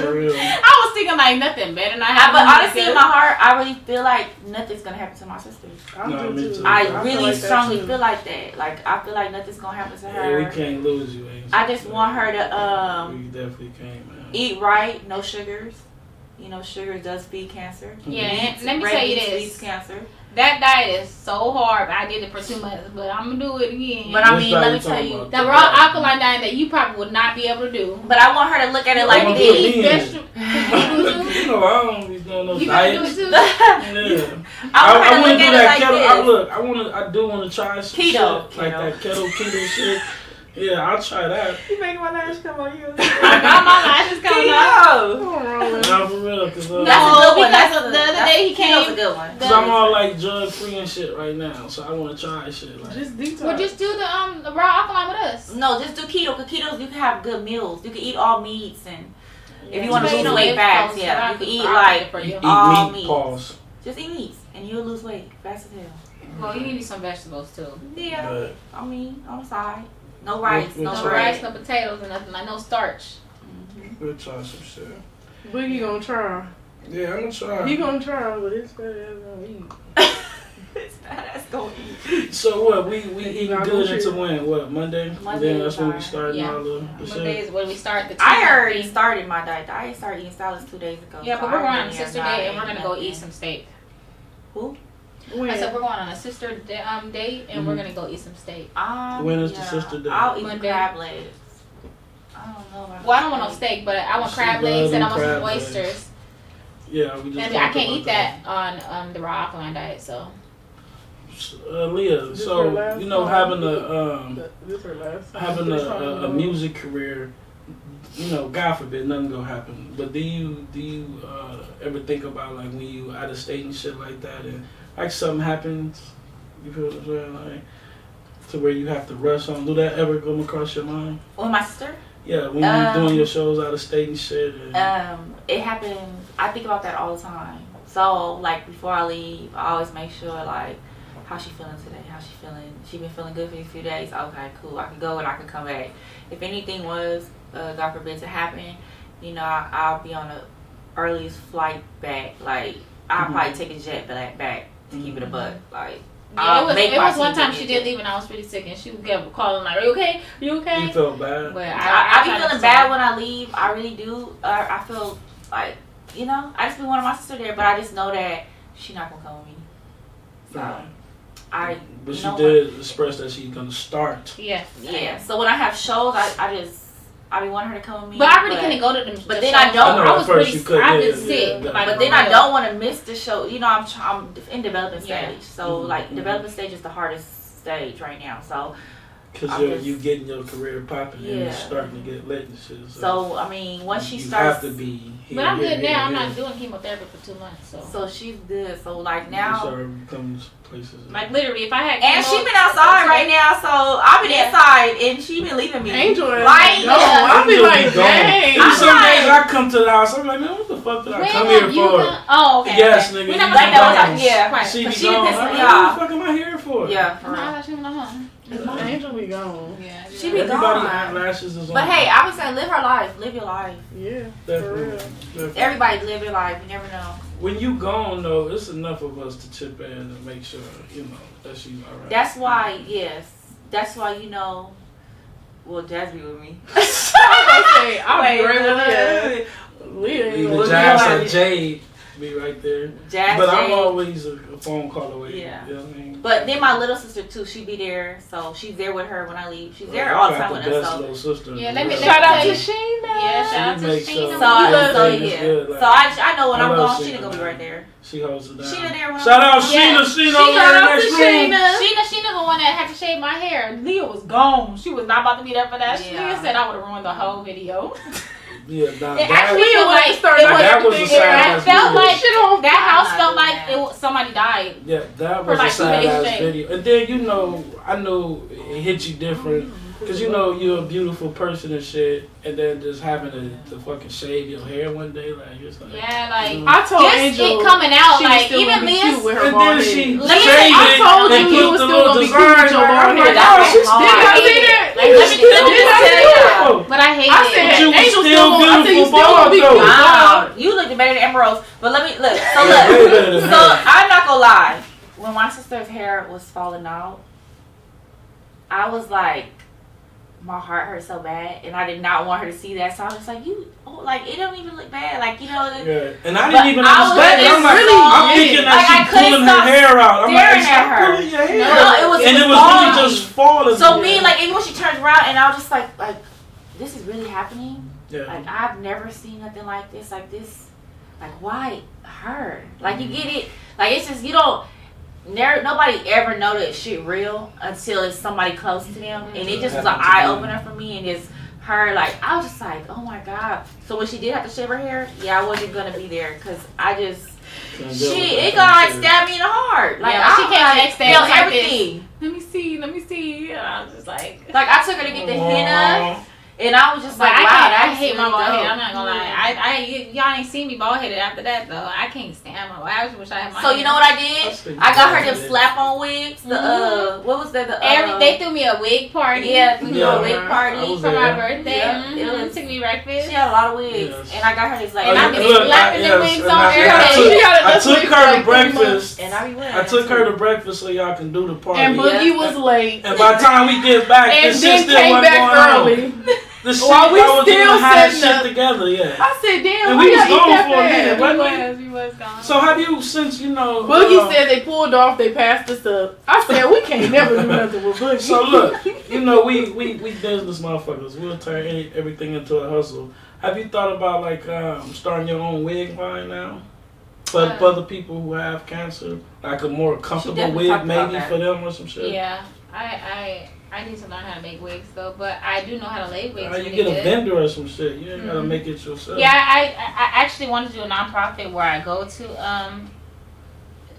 For real. I was thinking like nothing better than happened. But honestly, in my heart, I really feel like nothing's gonna happen to my sister. No, me too. I I really feel like that strongly too. feel like that. Like I feel like nothing's gonna happen to Yeah, her. we can't lose you. Ain't I just want her to We definitely can't, man. eat right, no sugars. You know, sugar does feed cancer. Yeah, and Meat, let me red tell you meat this. feeds cancer. That diet is so hard. I did it for 2 months, but I'm gonna do it again. But I Which mean, diet let me you tell talking you. about? the raw alkaline diet that you probably would not be able to do. But I want her to look at it I like wanna this. do it Eat again. vegetables. You know, I don't be doing no You gotta do diets. it too. Yeah. I want her to wanna look do at it that like keto. this. I do want to try some Keto, shit like that keto shit. Yeah, I'll try that. You making my lash come on you. I got my lashes coming up. Not for real, cause That's a good one. because the other day he Keto's a came. good one. Cause I'm all like drug free and shit right now, so I want to try shit like. Just detox. Well, just do the raw alkaline with us. No, just do keto. Cause ketos, you can have good meals. You can eat all meats, and if you want to But you lose don't weight live fast, close, yeah, so you can I eat can like for you. Eat all meat, meat. pause. Just eat meats, and you'll lose weight fast as hell. Well, you need some vegetables too. Yeah, But I mean, on the side, no rice, We'll no No try. bread. rice, no potatoes, and nothing like no starch. we'll try some shit. Boogie gonna try. Yeah, I'm gonna try. He gonna try, but it's fat ass gonna eat. It's badass going to eat. So what? We eating not good gonna into shit. when? What Monday? Monday Then that's when we is start Yeah. all the Monday shit. is when we start the. I tea already thing. started my diet. I started eating salads 2 days ago. Yeah, so but we're I going on a really sister am not day and we're eating gonna go nothing. eat some steak. Who? When? I said we're going on a sister date and we're Mhm. gonna go eat some steak. When is the sister day? I'll eat Monday. crab legs. I don't know. About Well, I don't want no steak, but I want She crab love legs and I them want some crab legs. oysters. Yeah, we just. And I talked can't about eat that on the raw alkaline diet, so. Leah, This her so last you know time. having This her last time. having This time, a music career, you know, God forbid nothing gonna happen. But do you ever think about like when you out of state and shit like that, and like something happens, you feel what I'm saying, like to where you have to rush on? Do that ever come across your mind? With my sister? Yeah, when you're doing your shows out of state and shit. And, It happens. I think about that all the time. So, like, before I leave, I always make sure, like, how she feeling today? How she feeling? She been feeling good for a few days? Okay, cool. I could go and I could come back. If anything was God forbid, to happen, you know, I'll be on the earliest flight back. Like, I'll probably take a jet back to keep it a buck. Like, yeah, it was one time she did leave and I was pretty sick and she would get calling like, "Are you okay? Are you okay?" You felt bad. But I be feeling bad when I leave. I really do. I feel like, you know, I just be wanting my sister there, but I just know that she's not gonna come with me. So But she did express that she's gonna start. Yeah. So when I have shows, I be wanting her to come with me. But I really couldn't go to them. But then I don't. I was pretty. I've been sick. But then I don't want to miss the show. You know, I'm in development stage. So like development stage is the hardest stage right now. So. Because you getting your career popping and you're starting to get lit and shit. So I mean, once she starts, have to be. But I'm good now. I'm not doing chemotherapy for 2 months. So she's good. So like now, places. Like literally, if I had and she been outside right now, so I've been inside and she been leaving me. Angel, right? I'll be like, dang. Some days I come to the house, I'm like, man, what the fuck did I come here for? Oh, okay. Yes, nigga. We're not gonna yeah. She be she gone. pissed What me the off. fuck am I here for? Yeah, for real. I thought she went home. Angel be gone. Yeah, she be Everybody gone. eyelashes is on. But hey, I would say live her life. Live your life. Yeah, Definitely. for real. Everybody live your life. You never know. When you gone though, it's enough of us to chip in and make sure, you know, that she's alright. That's why, yes. That's why, you know, well, Jazz be with me. I'm great with Leah. Either Jazz or Jade be right there. Jazz, but I'm Jade. always a phone call away. Yeah. You know what I mean? But then my little sister too, she be there, so she's there with her when I leave. She's there all the time with us. So. Little sister. Yeah, let me Shout out to Sheena. Sheena. Yeah, shout out to Sheena. So I know when I'm gone, Sheena gonna be right there. She holds it down. Sheena there when Shout out Yeah. Sheena over there next room. Sheena the one that had to shave my hair. Leah was gone. She was not about to be there for that. Yeah. Leah said I would have ruined the whole video. Yeah, nah, It actually felt like that was a sad it felt like that house I'm felt not like doing somebody died. Yeah, that For was like a 2 days sad ass straight. video. And then you know, I know it hit you different. Cause you know you're a beautiful person and shit, and then just having to fucking shave your hair one day, like it's like Yeah, like I told just Angel it coming out, she like still even gonna be Leah's. cute with her and bald then head. she Let me shaved say, I it told and you you put was the still little gonna be cute design with your right. bald I'm head. like, That oh, was she's hard. still I see hated that? it. Like let me still tell beautiful. but I hate I it. said, But you was Angel still I said, you beautiful still gonna be bald, cute. though. bald. You looked better than Emerald. But let me look. So Yeah, way better look. than So her. I'm not gonna lie. When my sister's hair was falling out, I was like, my heart hurt so bad, and I did not want her to see that. So I was just like, like it don't even look bad, like you know. Yeah. And I didn't even I was understand it. I'm like, really I'm good. thinking Like, I that she's couldn't pulling her stop hair out. I'm like, staring stop at her. pulling your hair. No, it was and it was falling. really just falling. So me, like even when she turns around, and I was just like, this is really happening. Yeah. Like I've never seen nothing like this. Like why her? Like you get it? Like it's just you don't. Nobody ever know that shit real until it's somebody close to them, and it just was an eye opener for me. And it's her. Like I was just like, oh my god. So when she did have to shave her hair, yeah, I wasn't gonna be there because I just. It gonna like stab me in the heart. Like Yeah, I she came like, next day felt like everything. Let me see. And I was just like I took her to get the henna, and I was just But like, I wow, can't, I that's hate my really bald head. dope. I'm not gonna lie. Y'all ain't seen me bald headed after that though. I can't stand my. I just wish I had my. So you know what I did? I got her them slap on wigs. The what was that? They threw me a wig party. Yeah, threw me Yeah. a wig I party was for my there. birthday. Yeah, it was- Took me breakfast. She had a lot of wigs, Yes. and I got her this like. And I look, be slapping the wigs and on everything. I took her to breakfast. And I be wearing I it, took too. her to breakfast so y'all can do the party. And Boogie Yeah. was late. And by the time we get back, And this shit then still came wasn't back going early. on. The shit, While we I was still even had setting shit up. together, yeah. I said, damn, And why we was y'all eat gone that for a minute, fast? wasn't we? We was gone. So have you, since you know... Boogie said they pulled off, they passed us up. I said, we can't never do nothing with Boogie. So look, you know, we business motherfuckers. We'll turn everything into a hustle. Have you thought about like starting your own wig line now? For other people who have cancer? Like a more comfortable definitely wig talked about maybe that. for them or some shit? Yeah, I need to learn how to make wigs though, but I do know how to lay wigs. You really get a good. vendor or some shit. You ain't gotta make it yourself. Yeah, I actually want to do a nonprofit where I go to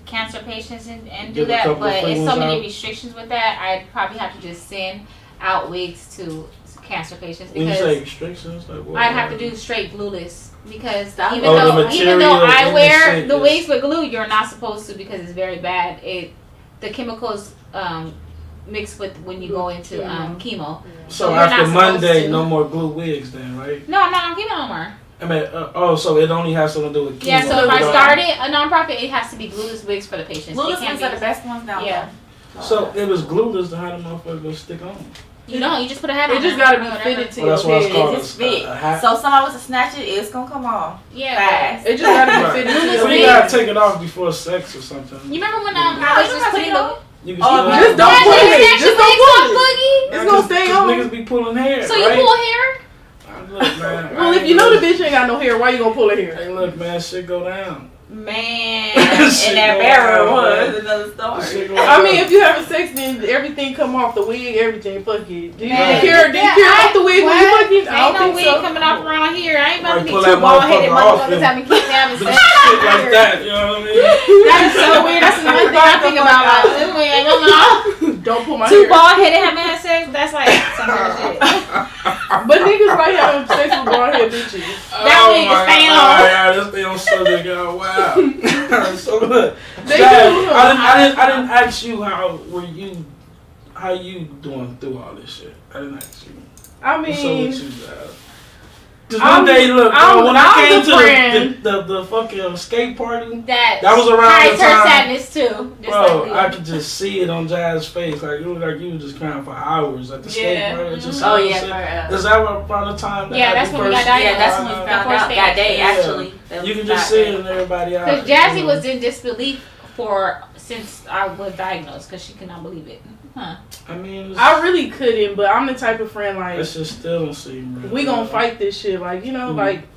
cancer patients and do Give a that, couple but of free it's so ones many out. restrictions with that. I'd probably have to just send out wigs to cancer patients When you because say restrictions, like what? I'd have to do straight glueless because The even material though I in wear the the shit wigs with glue, you're not supposed to because it's very bad. The chemicals mixed with when you go into chemo. So you're after not supposed Monday, to. no more glue wigs then, right? No, I'm not on chemo no more. I mean, so it only has something to do with chemo. Yeah, so if I started a nonprofit, it has to be glueless wigs for the patients. Glueless It can't wigs be- are the best ones now. Yeah. So it was glueless to how the motherfucker go stick on. You don't. You just put a hat on. It just there gotta or be whatever. fitted to Well, that's your why it's head. called It just fit. a hat. So somebody was to snatch it, it's gonna come off. Yeah. Fast. It just gotta be Right. fitted to Glueless your So you wigs. gotta head. take it off before sex or something. You remember when No, I you was don't just have to putting take it the off. You can Oh, still just have don't Yeah, pull you it. snatch Just your don't wigs pull off, it. Boogie. It's gonna stay on. Niggas be pulling hair, So you right? pull hair? Look, man. Well, if you know the bitch ain't got no hair, why you gonna pull her hair? Hey, look, man, shit go down. Man, Shit and that go barrel down, was man. another Shit story. go I mean, down. if you having sex, then everything come off, the wig, everything. Fuck it. Do you Man. care? Do you care off the wig when you What? fucking? I Ain't no don't wig think so. coming off around here. I ain't about to Right, be pull two that bald-headed motherfucker off motherfuckers and- having kids having Some sex. shit like that, you know what I mean? That is so weird. That's another thing I think about. Like, this wig ain't coming off. Don't pull my Two hair. bald-headed having sex. That's like some bullshit. But niggas like having sex with bald head bitches. That wig is staying on. Alright, let's stay on subject, y'all. Wow. So look, They Jazz, do. I didn't ask you how you doing through all this shit. I didn't ask you. I What's up mean, with you, Jazz? Just one day, look, when I came to the fucking skate party, That was around hides the her time- sadness too. Just bro, like I could just see it on Jazz's face. Like, it was like you were just crying for hours at the skate Yeah. party. Just Oh seeing yeah, shit. Is that around the time that Yeah, that's you when we first- got diagnosed. yeah, that's when we The found first out stage. that day. Yeah. Actually, That You was can just that see day. it in everybody else. Because Jazzy was in disbelief since I was diagnosed because she could not believe it. Huh. I mean, I really couldn't, but I'm the type of friend like that shit still don't seem real. we gonna fight this shit. Like, you know, Mhm. like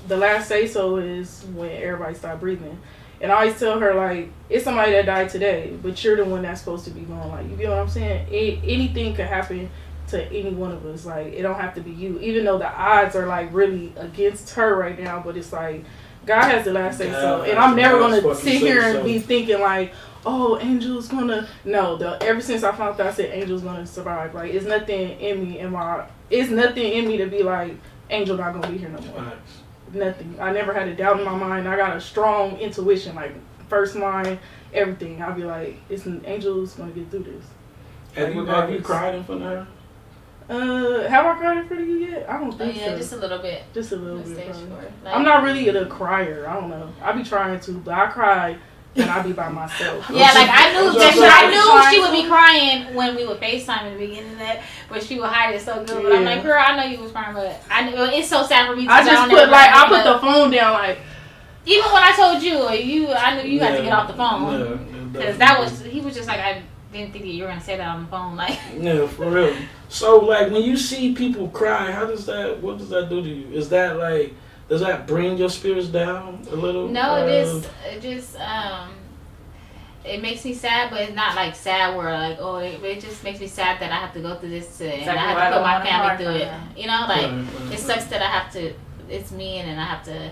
the last say so is when everybody stop breathing. And I always tell her like it's somebody that died today, but you're the one that's supposed to be going. Like, you get what I'm saying? Anything could happen to any one of us. Like, it don't have to be you. Even though the odds are like really against her right now, but it's like God has the last say so. God And has I'm the never last gonna fucking sit here say and so. be thinking like, oh, Angel's gonna ever since I found out I said Angel's gonna survive. Like, it's nothing in me it's nothing in me to be like Angel not gonna be here no more. Facts. Nothing. I never had a doubt in my mind. I got a strong intuition, like first line, everything. I'll be like, Angel's gonna get through this. Have you cried in front of her? Have I cried in front of you yet? I don't Oh, think yeah, so. just a little bit. Just a little Let's bit. stay Probably. short. Like, I'm not really a crier. I don't know. I be trying to, but I cry and I be by myself. Yeah, like I knew What's up, that son? I knew she would be crying when we would FaceTime in the beginning of that, but she would hide it so good. But I'm Yeah. like, girl, I know you was crying, but I knew it's so sad for me. I just put I put the phone down like. even when I told you, I knew you had to get off the phone because he was just like I didn't think that you were gonna say that on the phone, like. Yeah, for real. So, like, when you see people cry, what does that do to you? Is that like, does that bring your spirits down a little? No, it just it makes me sad, but it's not like sad where like, oh, it just makes me sad that I have to go through this and Exactly I have what to I put my don't family want through it. her. You know, like Right. it sucks that I have to. It's me, and then I have to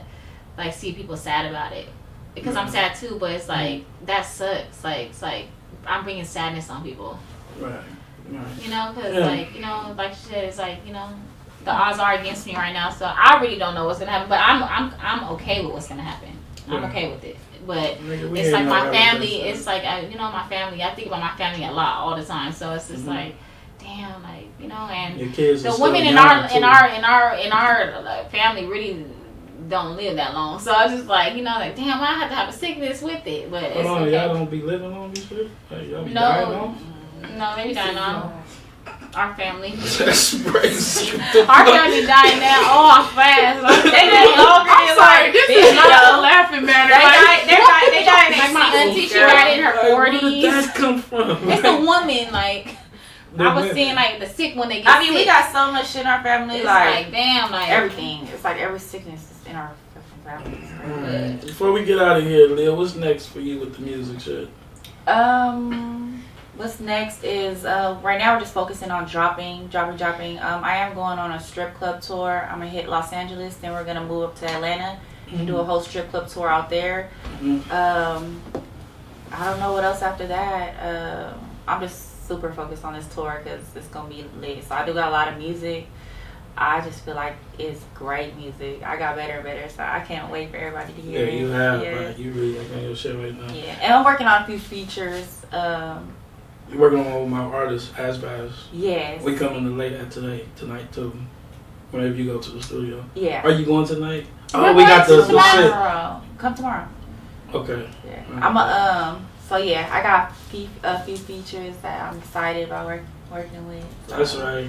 like see people sad about it because I'm sad too. But it's like that sucks. Like it's like I'm bringing sadness on people. Right. You know, because Yeah. like you know, like she said, it's like you know. The odds are against me right now, so I really don't know what's gonna happen. But I'm okay with what's gonna happen. I'm Yeah. okay with it. But Nigga, we it's ain't like no my evidence family. of It's like my family. I think about my family a lot all the time. So it's just Mhm. like, damn, like you know, and Your kids the are still women in young, our too. in our like, family really don't live that long. So I just like like damn, I have to have a sickness with it. But it's Hold on, okay. y'all don't be living on these shit? Like, y'all be dying No, on? no, they be dying on our family. That's crazy. Our family dying now all fast. Like, they They all I'm sorry, this is not a laughing matter. They died in Like my their auntie, sleep, she girl. died in her Where did 40s. that come from? It's the woman, like The I was women. seeing like the sick when they get I mean, sick. we got so much shit in our family, it's like like damn, like everything. It's like every sickness is in our fucking family. Alright. Before we get out of here, Leo, what's next for you with the music shit? What's next is right now we're just focusing on dropping. I am going on a strip club tour. I'm gonna hit Los Angeles, then we're gonna move up to Atlanta and do a whole strip club tour out there. Mm-hmm. I don't know what else after that. I'm just super focused on this tour because it's gonna be lit. So I do got a lot of music. I just feel like it's great music. I got better and better, so I can't wait for everybody to hear Yeah, it. you have. Yeah. Right? You really like on your shit right now. Yeah, and I'm working on a few features. You working on all my artists, Asbaz. Yes. We coming late at tonight too. Whenever you go to the studio. Yeah. Are you going tonight? We're We got the tomorrow. Come tomorrow. Okay. Yeah. I'm so yeah, I got a few features that I'm excited about working with. So. That's right.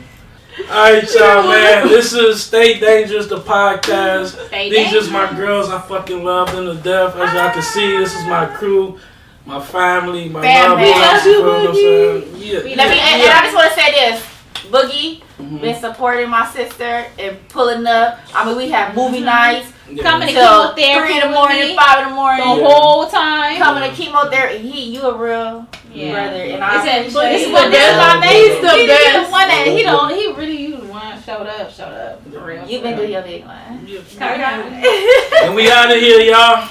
Alright, y'all, man. This is Stay Dangerous, the podcast. These is my girls. I fucking love them to death. As y'all can see, this is my crew, my family, my love. We love you, Boogie. Yeah. And I just want to say this. Boogie been supporting my sister and pulling up. I mean, we have movie nights. Coming to Till chemotherapy 3 in the morning, 5 in the morning. the whole time. Coming to chemotherapy. You a real brother. And I This is appreciate what it. my name. He's the best. The one that he really you the one showed up for real. You been doing your big one. And we out of here, y'all.